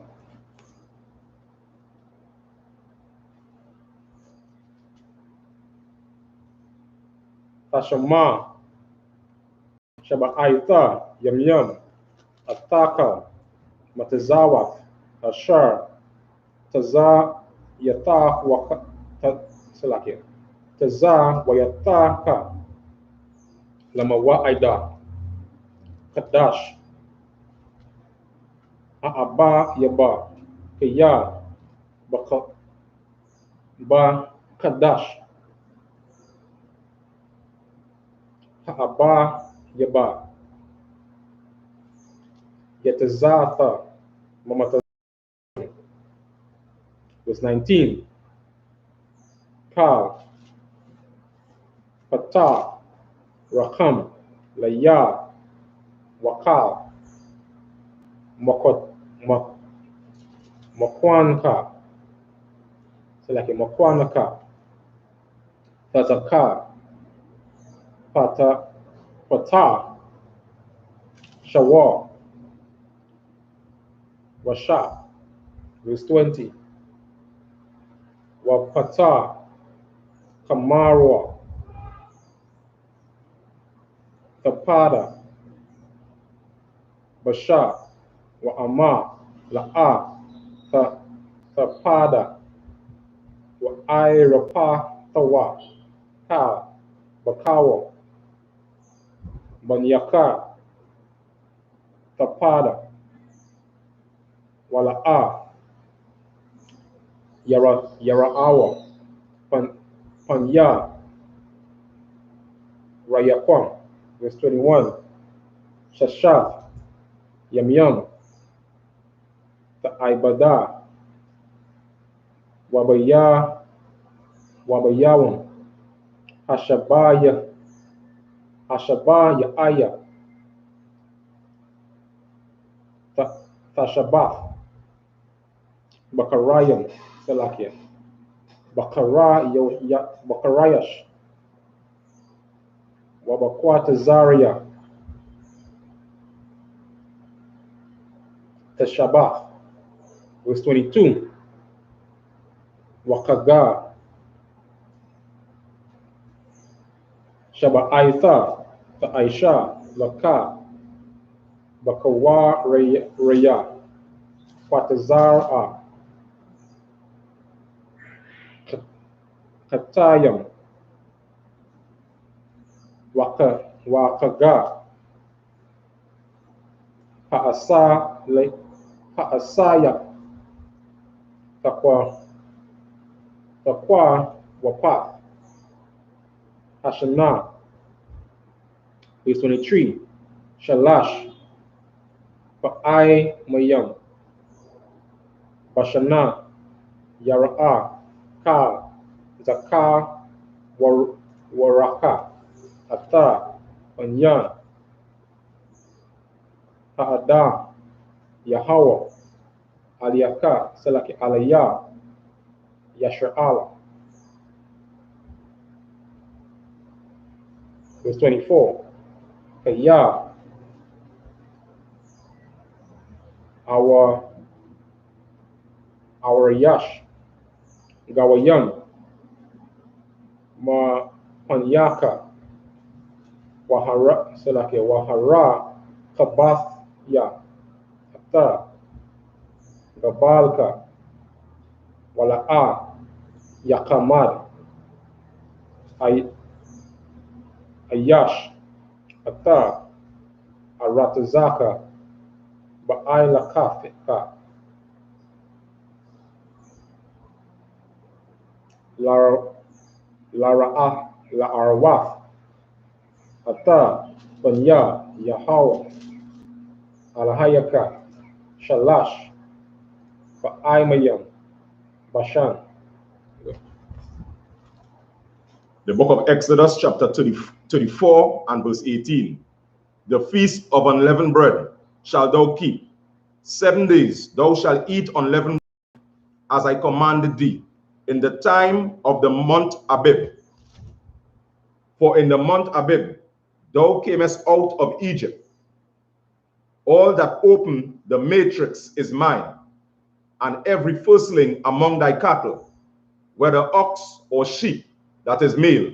Tashama, Shaba'aita, Yam, Ataka, Matizawat, Ashar, Taza, Yata, Waka, Salakia, Taza, Wayataka, Lamawa Aida, Kadash, Aaba, Yaba, Kaya, Baka, Ba, Kadash, Aaba, Yaba, Yatazata, Mamata. Verse 19. Kal, Patah, Rakam, Laya, Wakal, Makwanka, so like a Makwanaka, Tataka, Patah, Shawa, Washa, Verse 20. Wapata, Kamarwa, Tapada, Basha, Wa'ama, La'a, Tapada, Wa'airapa, Tawa, Ta, Bakawa, Banyaka, Tapada, Wala'a, Yara'awa, Panya, Rayakwam. Verse 21. Shashaf, Yamyam, Ta'ibada, Wabaya, Wabayawam, Hashabaya, Aya, Tashabath, Bakarayam, Salakia, Bakarayash, Wabakwata Zaria, Tashabath. Verse 22. Wakaga, Shaba'aitha, Ta'aisha, Laka, Bakawa Raya, Kwatazara, Katayam, Wakaga, Ha'asaya, Takwa, Wapath, Hashanah. Verse 23. Shalash, Ba'ai Mayam, Bashana, Yara'a, Ka, Zakar, Waraka, Ata, Anya, Ha'ada, Yahawa, Aliyaka, Salaki Alaya, Yashra'ala. Verse 24. Kaya, our Yash, Gawayam, Ma Panyaka, Wahara, Kabathya, Ata, Gabalka, Wala'a, Yakamad, Ayash, Ata, Aratazaka, Ba'ailakafika, La'arwath, Ata, Banya, Yahawa, Alahayaka, Shalash, Ba'aimayam, Bashan. The book of Exodus, chapter 34 and verse 18. The feast of unleavened bread shall thou keep. 7 days thou shalt eat unleavened bread, as I commanded thee, in the time of the month Abib. For in the month Abib thou camest out of Egypt. All that open the matrix is mine, and every firstling among thy cattle, whether ox or sheep, that is male.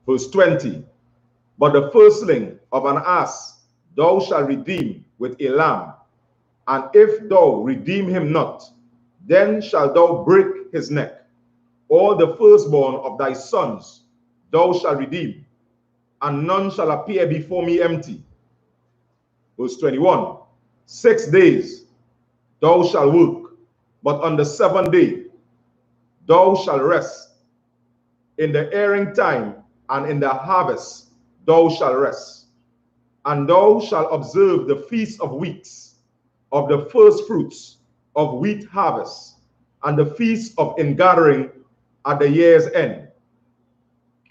Verse 20. But the firstling of an ass thou shalt redeem with a lamb, and if thou redeem him not, then shalt thou break his neck. All the firstborn of thy sons thou shalt redeem, and none shall appear before me empty. Verse 21. 6 days thou shalt work, but on the 7th day thou shalt rest. In the airing time and in the harvest thou shalt rest. And thou shalt observe the feast of weeks, of the first fruits of wheat harvest, and the feast of ingathering at the year's end.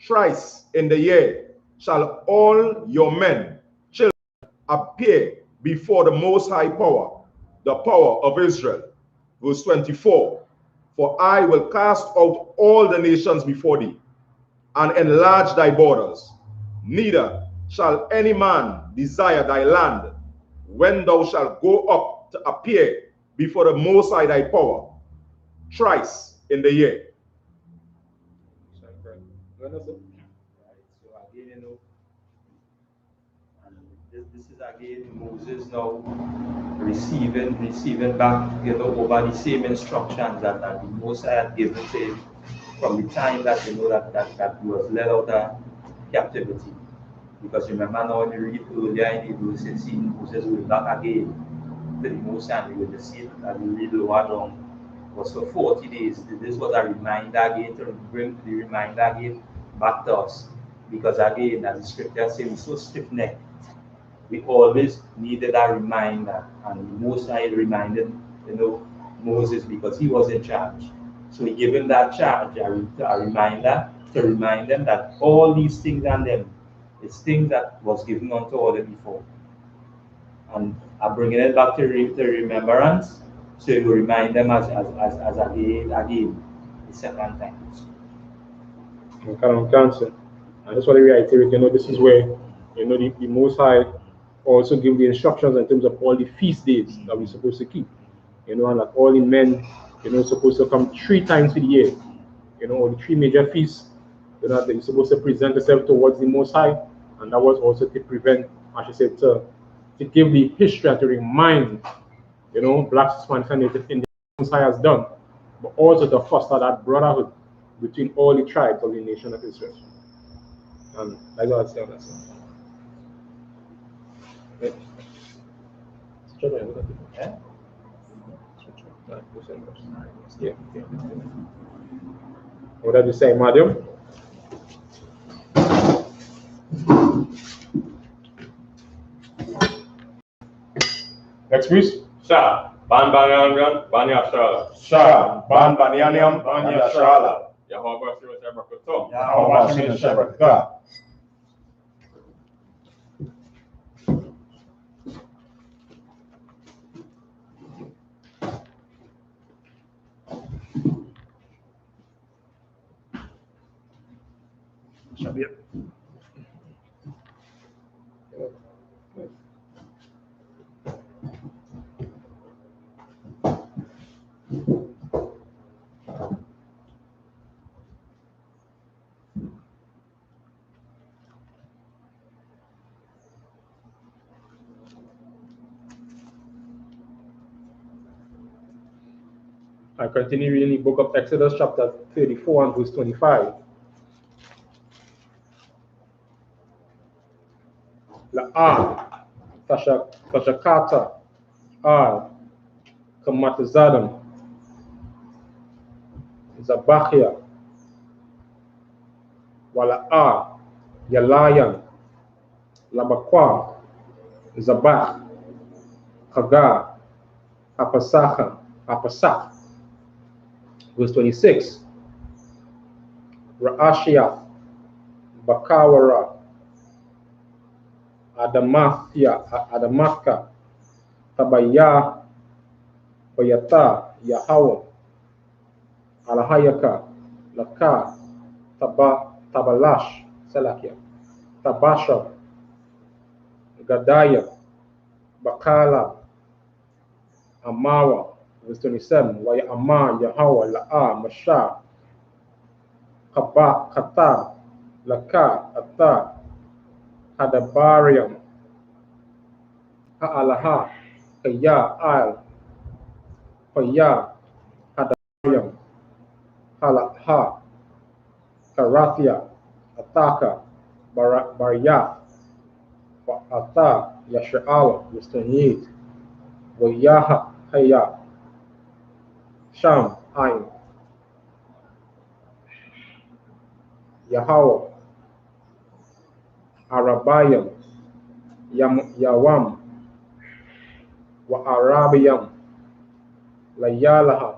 Thrice in the year shall all your men, children, appear before the Most High Power, the power of Israel. Verse 24. For I will cast out all the nations before thee, and enlarge thy borders. Neither shall any man desire thy land when thou shalt go up to appear before the Most High thy power thrice in the year. Right, so again, and this is again Moses now receiving back, over the same instructions that the Most High had given to him from the time that that he was led out of captivity. Because remember now when you read earlier in Hebrews 16, Moses will back again to the Most High, and we will see that we read lower down was for 40 days. This was a reminder again to bring the reminder again back to us. Because again, as the scripture says, we're so stiff-necked. We always needed a reminder, and the Most High reminded Moses because he was in charge. So he gave him that charge, a reminder to remind them that all these things and them is things that was given unto all them before. And I'm bringing it back to remembrance, so you remind them as again the second time. Cancer. I just want to reiterate, this is where, the Most High also give the instructions in terms of all the feast days that we're supposed to keep. And that all the men, supposed to come 3 times a year. All the 3 major feasts, that they're supposed to present themselves towards the Most High. And that was also to prevent, as I said, to give the history and to remind, blacks, Hispanics, and Native Indians Most High has done, but also to foster that brotherhood between all the tribes of the nation of Israel. And that's what I say on that. Yeah. What did you say, madam? Next, please. Sha, ban banyan banya shala. Sha, ban banianiam, banya shala. Yahweh Shema Shabbat Yahweh Shema Shabbat. I continue reading the book of Exodus, chapter 34 and verse 25. La'ah, Tashakata, Kamatazadam, Zabachia, Wala'ah, Yalayan, Labakwa, Zabach, Hagar, Apasach. Verse 26. Ra'ashia, Bakawara, Adamathka, Tabaya, Bayata, Yahweh, Alahayaka, Laka, Tabalash, Salakia, Tabasha, Gadaya, Bakala, Amawa. Verse 27. Waya Ama, Yahweh, La'a, Masha, Kata, Laka, Ata, Hadabarium, Ha'alaha, Kaya, Al, Paya, Hadabarium, Halaha, Karathia, Ataka, Barya, Ata, Yasha'ala, verse 28. Wayaha, Haya, Sham, Ain, Yahweh, Arabayam, Yawam, Wa Arabayam, Layalaha,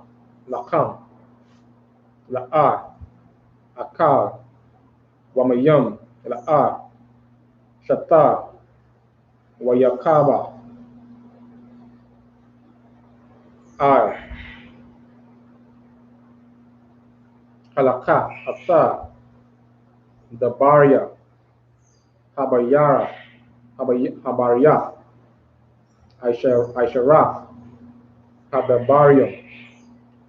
Lakam, La'a, Akal, Wamayam, La'a, Shata, Wayakaba, Ar, Halaka, Ata, Dabaria, Habarya, Aisharaf, Hadabarium.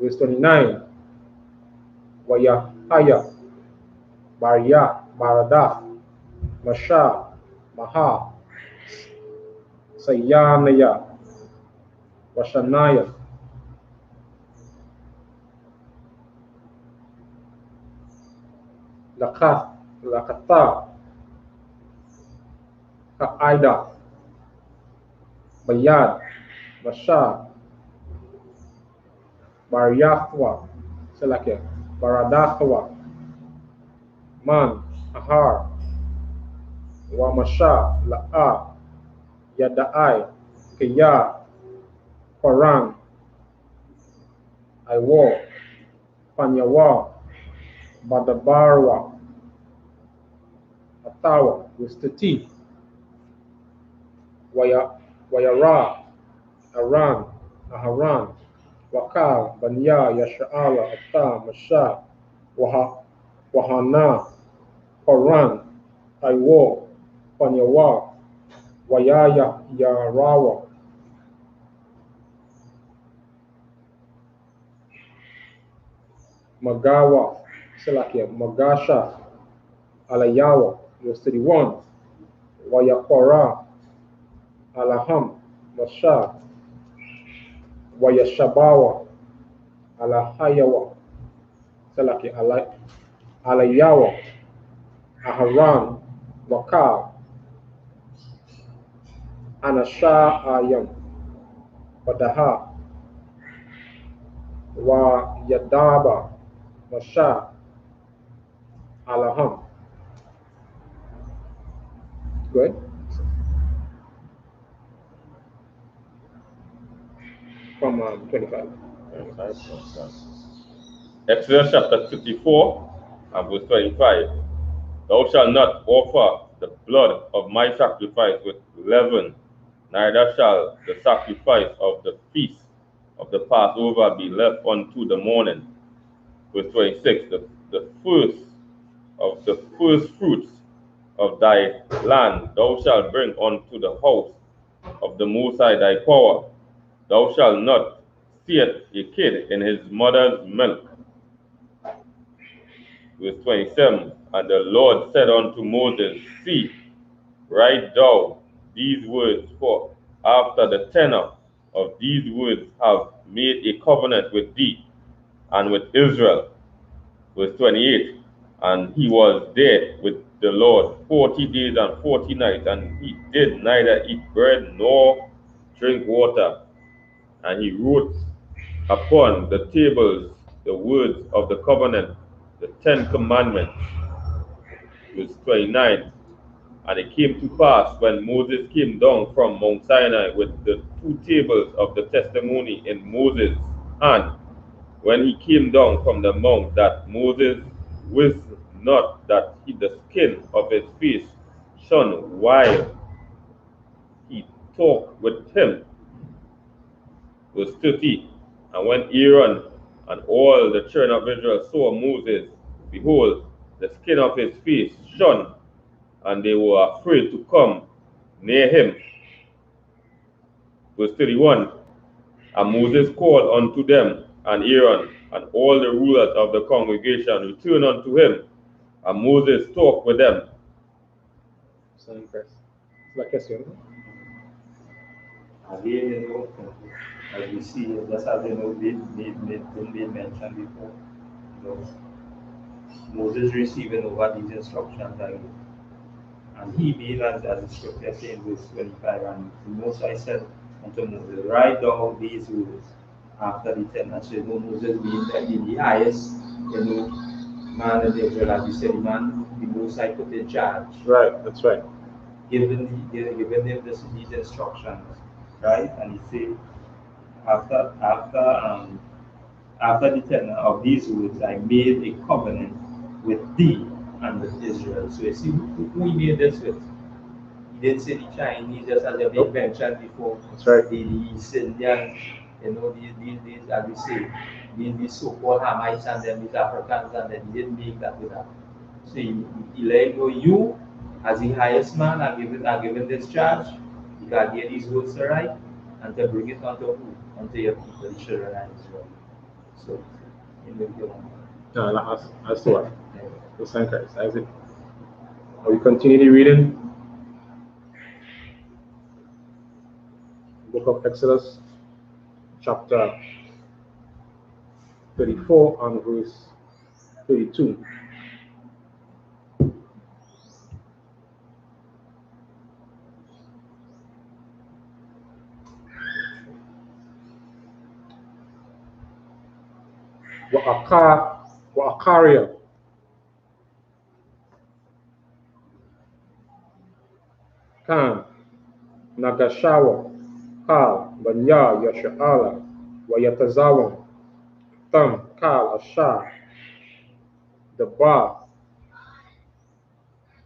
Verse 29. Wayahaya, Baria, Barada, Masha, Maha, Sayanaya, Washanaya, Lakat, Lakata, Ha'ida, Bayad, Masha, Bariathwa, Selake, Baradathwa, Man, Ahar, Wamasha, La'a, Yada'ai, Kaya, Paran, Iwa, Panyawa, Badabarwa, Atawa, Wistati, Wayara, Aran, Aharan, Wakal, Banya, Yasha'ala, Ata, Masha, Wahana, Paran, Iwa, Panyawa, Wayaya, Yarawa, Magawa, Selakia, Magasha, Alayawa, verse 31, Wayakora, Alaham, Masha, Wayashabawa, Alahayawa, Selaki, Alayawa, Aharan, Wakal, Anasha Ayam, Wadaha, Wa Yadaba, Masha, Alaham. Good. From 25. Exodus chapter 54 and verse 25. Thou shalt not offer the blood of my sacrifice with leaven, neither shall the sacrifice of the feast of the Passover be left unto the morning. Verse 26. The first of the first fruits of thy land thou shalt bring unto the house of the Most High thy power. Thou shalt not seethe a kid in his mother's milk. Verse 27. And the Lord said unto Moses, See, write thou these words, for after the tenor of these words have made a covenant with thee and with Israel. Verse 28. And he was there with the Lord 40 days and 40 nights, and he did neither eat bread nor drink water. And he wrote upon the tables the words of the covenant, the 10 commandments. Verse 29. And it came to pass when Moses came down from Mount Sinai with the 2 tables of the testimony in Moses' hand, when he came down from the mount, that Moses wist not that the skin of his face shone while he talked with him. Verse 30. And when Aaron and all the children of Israel saw Moses, behold, the skin of his face shone, and they were afraid to come near him. Verse 31. And Moses called unto them, and Aaron and all the rulers of the congregation returned unto him, and Moses talked with them. Again, as we see, just as been mentioned before, Moses receiving over these instructions again. And he made, as the scripture says in verse 25, and the Most High said unto Moses, write down these words after the 10. And so, Moses being the highest, man of Israel, as you said, the man the Most High put in charge. Right, that's right. Giving him these instructions, right? And he said, after the 10 of these words, I made a covenant with thee and with Israel. So you see, who he made this with? He didn't say the Chinese, just as I mentioned before. That's right. The East Indians, these as we say, these so-called Hamites and then these Africans, and then he didn't make that with that. So he let go, you as the highest man are given this charge. You can get these words to write, and to bring it unto who? Unto your people, the children of Israel. So, in the beginning. No, that's what. The sign Christ, Isaac. Are we continue reading? Book of Exodus, chapter 34 and verse 32. Wa'akaria Kan Nagashawa Kal Banya Yasha'ala Wayatazawan Tam Kal Asha Daba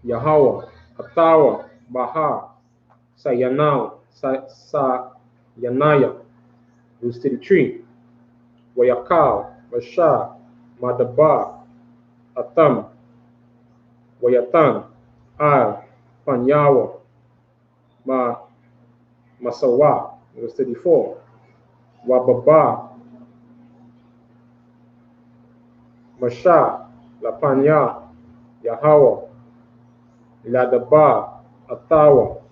Yahweh Atawa Baha Sayanao Sayanaya verse 33 Wayakal Basha Madaba Atam Wayatan Al Panyawa Masawa verse 34 Wababa Masha Lapanya Yahweh Ladaba Atawa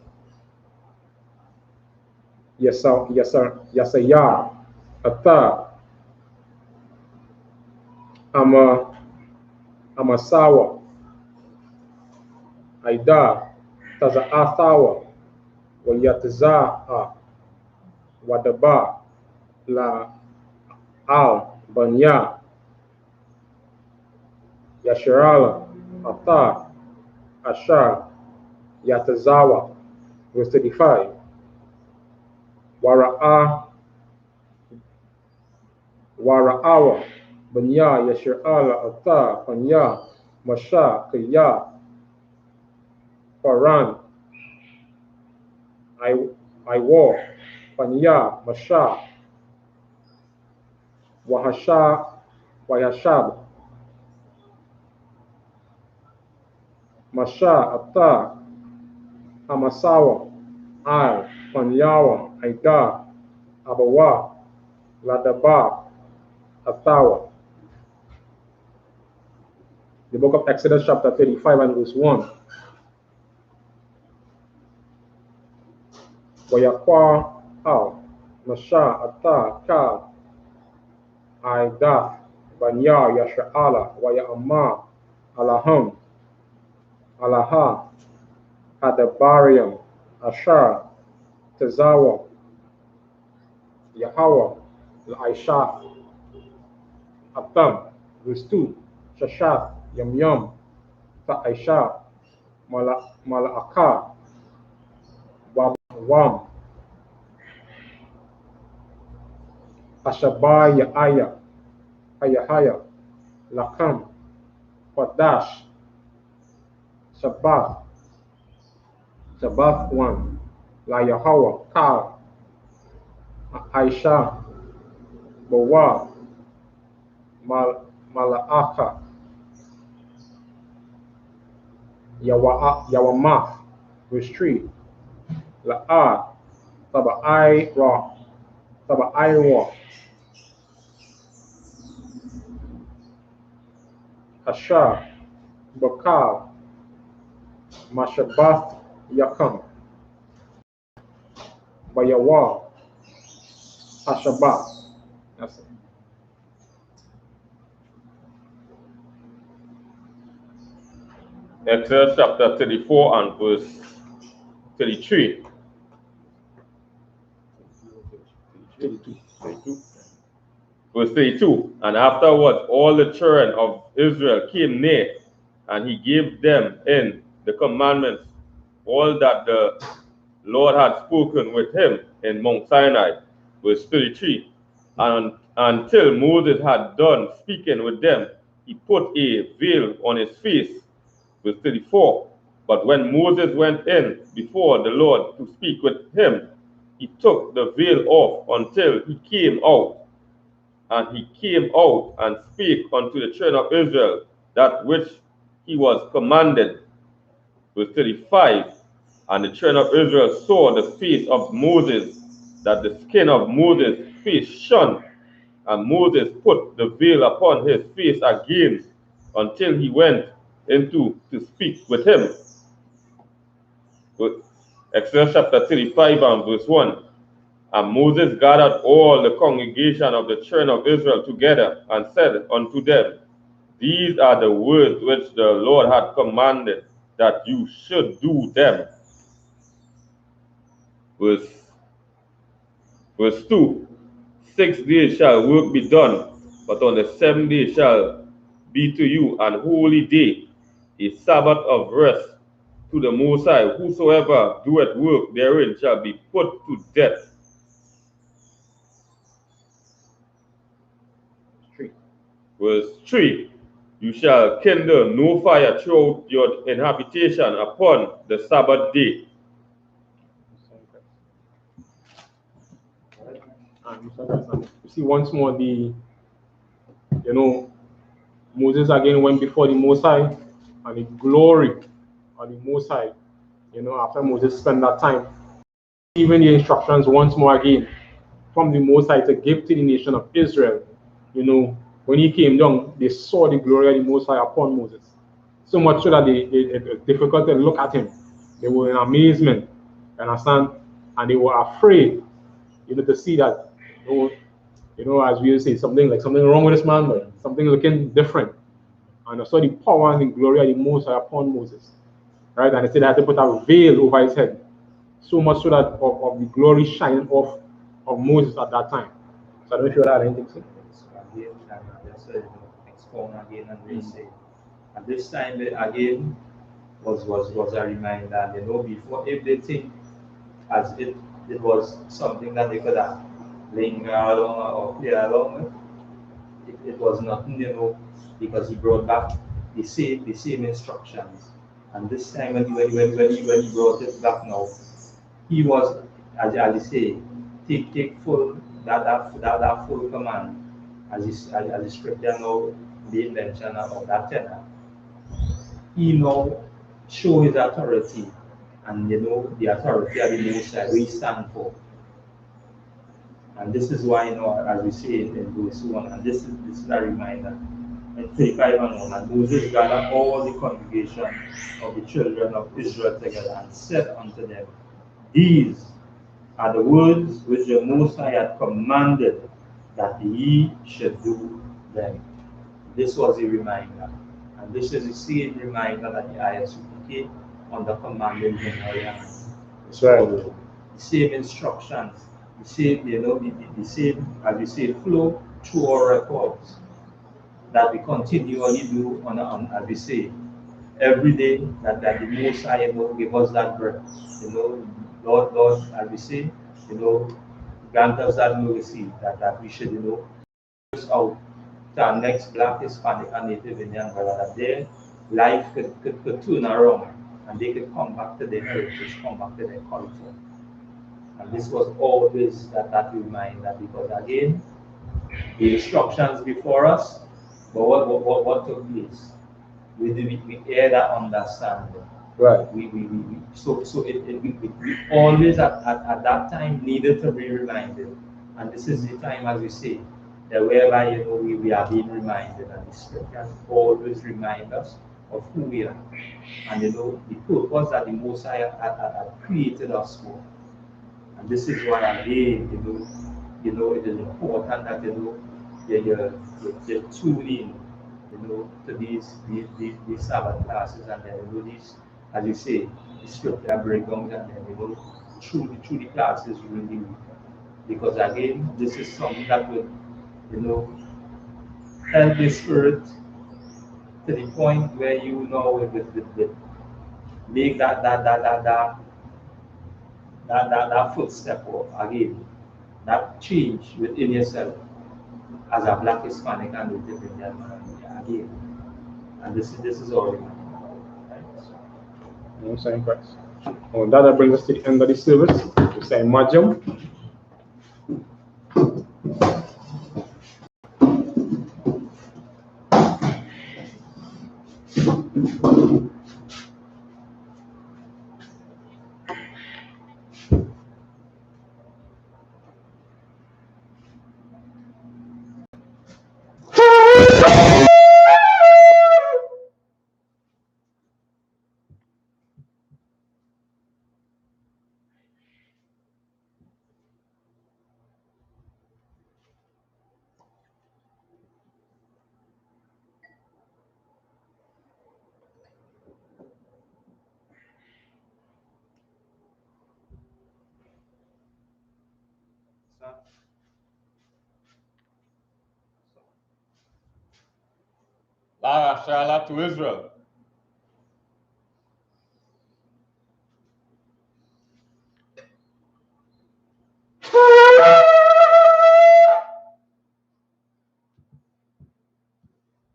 Yasaya Ata Amasawa Aida Taza'athawa Wayataza'a Wadaba La Al Banya Yasharala Ata Ashar Yatazawa verse 35 Wara'awa Banya Yasharala Ata Panya Masha Kaya Paran Iwa Panya Masha Wahashab Masha Ata Amasawa Al Panyawa Aida Abawa Ladaba Atawa. The book of Exodus chapter 35 and verse 1. Wayakwa Al Masha Ata Ka Aida Banya Yasha'ala Waya'ama Alaham Alaha Hadabariam Ashar Tazawa Yahweh Aisha Atam verse 2 Shashat Yam Ta'aisha Mala'aka Wam Ashabaya Aya Hayahaya Lakam Qadash Sabbath 1 La Yahweh Kal Aisha Bawa Mala'aka Yawamah verse 3 La'ad Taba'ai Ra Ashar Bakal Mashabath Yakam Bayawa Ashabath. That's it. Exodus chapter 34 and verse 33. 32. Verse 32. And afterwards all the children of Israel came near, and he gave them in the commandments all that the Lord had spoken with him in Mount Sinai. Verse 33. And until Moses had done speaking with them, he put a veil on his face. Verse 34. But when Moses went in before the Lord to speak with him, he took the veil off until he came out. And he came out and spake unto the children of Israel that which he was commanded. Verse 35. And the children of Israel saw the face of Moses, that the skin of Moses' face shone, and Moses put the veil upon his face again until he went into to speak with him. Exodus chapter 35 and verse 1. And Moses gathered all the congregation of the children of Israel together and said unto them, These are the words which the Lord had commanded that you should do them. Verse 2. 6 days shall work be done, but on the 7th day shall be to you an holy day, a Sabbath of rest to the Most High. Whosoever doeth work therein shall be put to death. 3. Verse 3. You shall kindle no fire throughout your habitation upon the Sabbath day. You see once more Moses again went before the Most High, and the glory of the Most High, after Moses spent that time, even the instructions once more again from the Most High to give to the nation of Israel. When he came down, they saw the glory of the Most High upon Moses. So much so that it was difficult to look at him. They were in amazement, understand? And they were afraid, to see that, as we say, something wrong with this man, but something looking different. And I saw the power and the glory of the Most High upon Moses, right? And they said they had to put a veil over his head, so much so that of the glory shining off of Moses at that time. So I don't know if you had anything to say. Again, and just expound again and they say, at this time again was a reminder, before if they think as it was something that they could have linger along or play along with, it was nothing, because he brought back the same instructions. And this time when he brought it back now, he was, as you say, take full that full command, as the scripture now the mention of that tenor. He now show his authority, and the authority of the Most High we stand for. And this is why, as we say in verse 1, and this is a reminder. In 35 and 1, and Moses gathered all the congregation of the children of Israel together and said unto them, These are the words which the Most High had commanded that ye should do them. This was a reminder. And this is the same reminder that the I.S.U.P.K under commanding GEN.YAHANNA. That's right. The same instructions, the same, the same, as we say, flow through our records that we continually do as we say, every day that the Most High give us that breath. Lord, as we say, grant us that mercy that we should, out to our next Black, Hispanic, and Native Indian brother, that their life could turn around and they could come back to their heritage, come back to their culture. And this was always that reminder, because again, the instructions before us, but what took place? We hear that understanding. Right. So we always at that time needed to be reminded. And this is the time, as we say, that whereby we are being reminded, and the scriptures always remind us of who we are. And the purpose that the Most High had created us for. And this is why again, it is important that you tune in, to these Sabbath classes, and then these, as you say, the scripture breakdowns, and then through the classes during the week. Because again, this is something that would, help the spirit to the point where with make that footstep of again, that change within yourself as a Black, Hispanic, and Native Indian man again. And this is all right? No sign Christ. On that brings us to the end of the service. We say Majum. Lara Shala to Israel.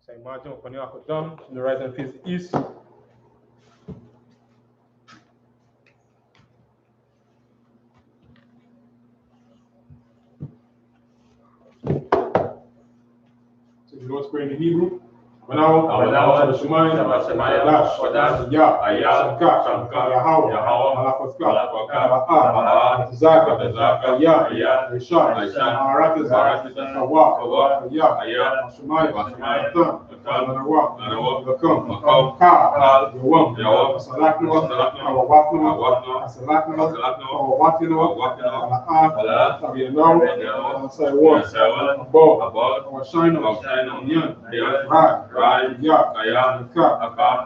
St. Martin, open your upper thumb to the right and face east. So the Lord's Prayer in Hebrew. Now, Shabbat Shemayim, Kodash, Yah, Shamka, Yahweh, Malakot, Zaka, Yah, Rishon, Aratizah, Shawah, Yah, Shemayim, Atan, Manawah, Lakum, Ka, Yawam, Salakna, Awatna, Salakna, Awatna, Ala'ah, Tabiyanah, Saiwan, Abod, Awashino, Yan, Right, Yah, Ka,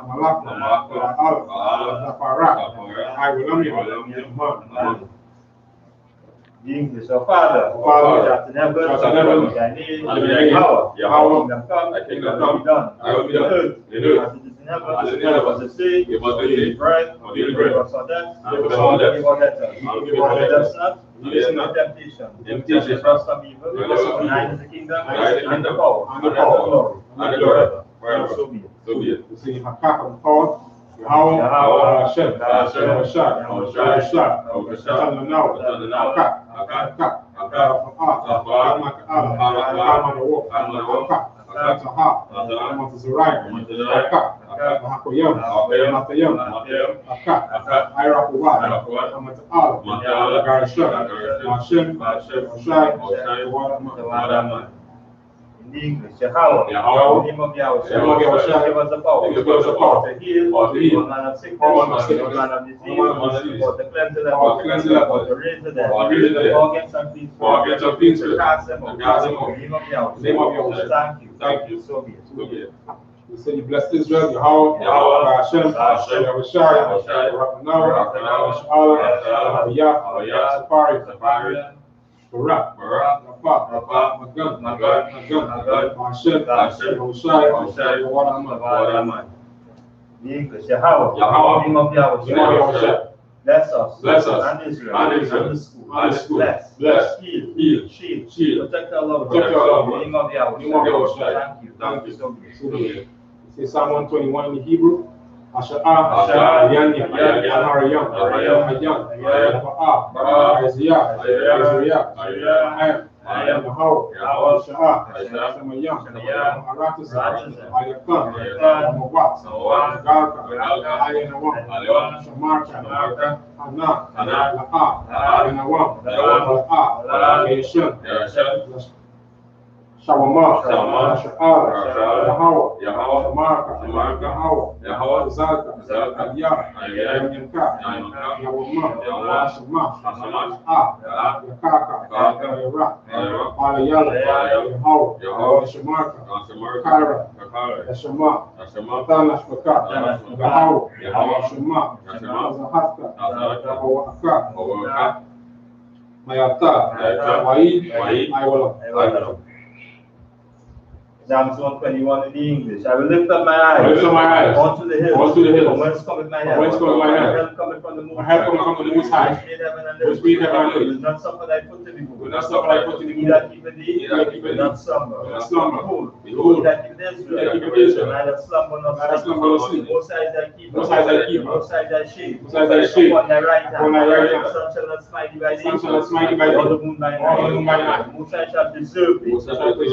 Malakna, Zafarak, I will The English, our Father, that in heaven, thy name, Yahweh, kingdom come, be done, on earth, as it is in heaven, as it say, give us daily bread, forgive us our debts, give us our debtors, not into temptation, us from evil, thine is the kingdom, and the power, and the glory, forever. So be it. You see, Hakak and Paul. Yahweh, Hashem, Shah, In the English, Yahweh, in the name of Yahweh, give us the power to heal, all manner of sickness, all manner of disease, for the cleansing for the raise the dead, for against and peace, to cast them out, in the name of Yahweh. Thank you, so be it. We say you bless Israel, Yahweh, Hashem, Yahushua, Shalom, Yah, Safari, Barak, Rafa, Magan, Hashem, Yahushua, The English, Yahweh, name of Yahweh, bless us, and Israel, and the school, bless, heal, shield, protect our love, in the name of Yahweh. Thank you, so be it. Say Psalm 121 in the Hebrew. Asha'ah, Yanya, Harayam, Ba'ah, Isaiah, I am Yahweh, Asha'ah, Shamayam, Aratizah, Ayakam, Mawat, Galka, Ayanawam, Shamarka, Hanak, La'ah, Ayanawam, La'ah, Yeshem, Shawamah, Sha'ala, Yahweh, Shamarka, Yahweh, Zalka, Yah, Yanka, Yawamah, Shemah, Yakaka, Yarak, Alayala, Yahweh, Shamarka, Kaira, Yashama, Tanash Baka, Yahweh, Shema, Zahatka, Awaka, Mayata, Wa'id, Iwala. Psalms 121 in the English. I will lift up my eyes onto the hills. From whence cometh my help? My help cometh from the Most High. Which made heaven and earth. Will not suffer thy foot to be moved. He that keepeth thee will not slumber. Behold, he that keepeth Israel, neither slumber nor sleep. Most High is thy keeper. Most High is thy shade. Upon thy right hand. The sun shall not smite thee by day, nor the moon by night. Most High shall preserve thee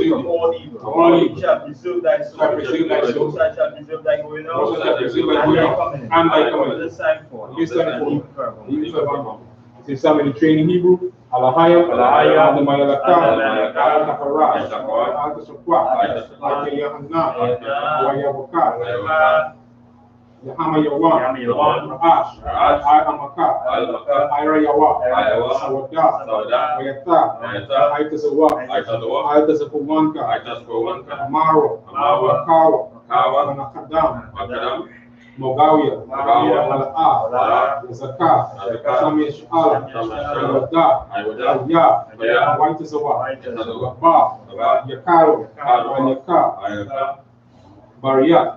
from all evil. He shall preserve thy soul. Most High shall preserve thy going out and thy coming in. This time forth. Say some in the training Hebrew. Alahayam, Adamayalaka, Alakafara, Alakasakwa, Ayabaka, Yahama Yawan, Ra'ash, Amaka, Ira Yawa, Sawada, Wayata, Aitazapuwanka, Amaro, Kawa, Nakadam, Mogawiya, Mala'ah, Zakah, Shami SHALAM, Iwadah, Ya, White is a what? Ba, Yakaro, Yaka, Bariyat,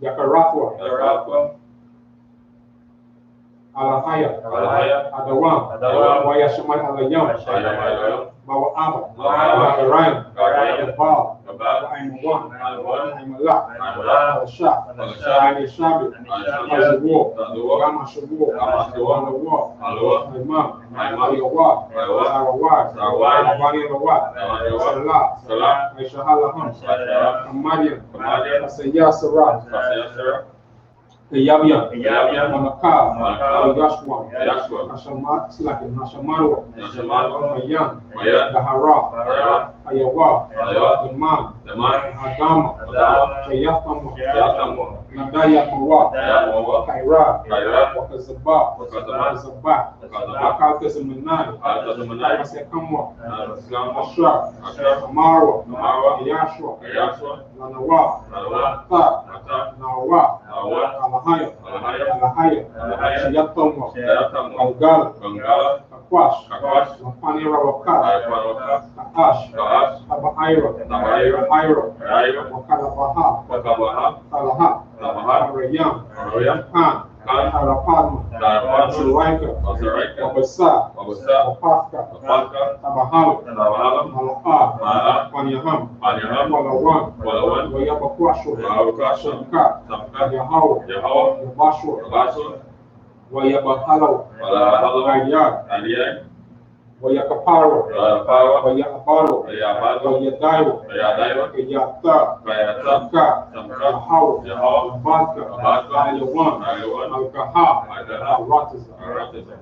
Yakaratwa, Alahaya, Adawam, Wayashaman Alayam, Bawa Abba, Ryan, Baal, I'm Allah, Shah, and Shabi, Azawar, Gama Shabu, Allah, Imam, Ayawa, Sarawat, Bani Lawat, Salah, SHALAM, Amadian, Asaya Sarah, Yabia, Malakah, Yashua, Nashamarwa, Mayan, Dahara, Ayawa, Imam, Adama, Jayatama, Nadaya Mawa, Kaira, Wakazaba, Wakakazamanai, Masekamwa, Ashra, Amarwa, Yashua, Nanawa, Nawa, Alahaya, Shayatama, Algala, Kakwash, Panira Wakala, Kaash, Abaira, Wakalabaha, Talaha, Rayam, Khan, Arapadma, Zuraika, Wabasa, Wapaka, Tabahalam, Mala'ah, Panyaham, Walawan, Wayabakwasho, Shamka, Yahawa, Yabashwa, Wayabahalaw, Ayad, Wayakaparo, Wayakaparo, Wayadaiwa, Yata, Yahawa, Yabaka, Ayawan, Al-Kaha, Aratiza.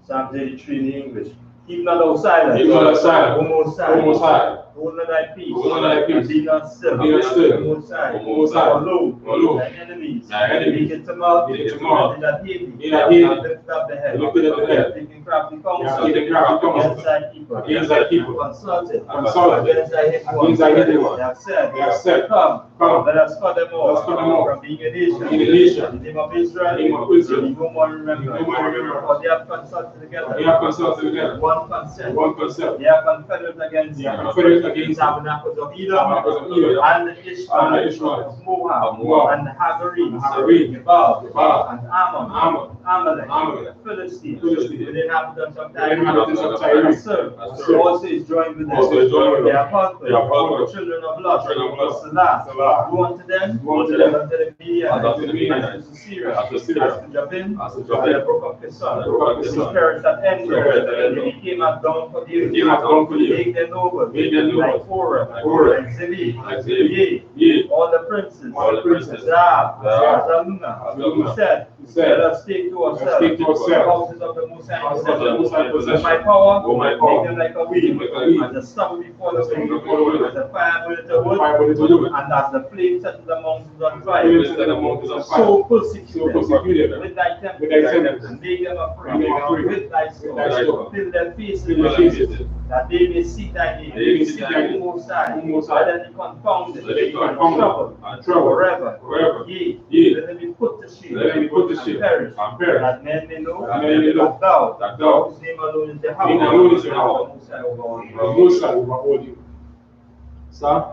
Psalm 33 in English. Keep not thou silent. Keep not thou silent. O Most High. Hold not thy peace. And be not still. O Most High. Follow thy enemies. Make it tomorrow. They that hate thee. Lift up the head. Taking crafty counsel. Against thy people. Consulted. Against thy hidden ones. They have said, Come. Let us cut them off. From being a nation. In the name of Israel. No more remember. For they have consulted together. One consent. They are confederate against the tabernacles of Edom, and the Ishmaelites of Moab, and the Hagarenes, Gebal, and Ammon, Amalek, Philistines, the inhabitants of Tyre, and serve. Also is joined with them. They are conquered, children of Lot, Salah. Go unto them, unto the Midianites, to Syria, to Jabin, and the brook of Kison, the spirits that ended. They came out down for you, make them over, like Korah, like Zevi, all the princes, Zab, Zalmunna, who said, let us take to ourselves the houses of the Most High, possession. My power, make them like a weed, as the stubble before the wind, as the fire burns the wood, and as the flame sets the mountains on fire. So persecute them with thy temple, and make them afraid with thy sword. Fill their faces, that they may see thy name, the Most High, let them be confounded, and trouble forever. Yea, let them be put to shame, and perish, that men may know that thou, whose name alone is Jehovah, the Most High over all you. Sir?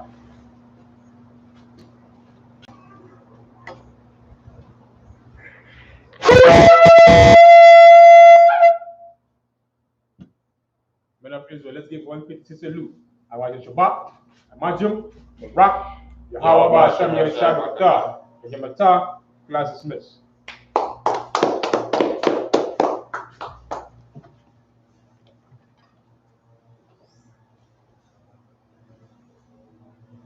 Men of Israel, let's give one quick salute. I want you to Shabbat, Amajum, Barak, Yahweh, Hashem, Yeshua, God, Yamata, class is dismissed.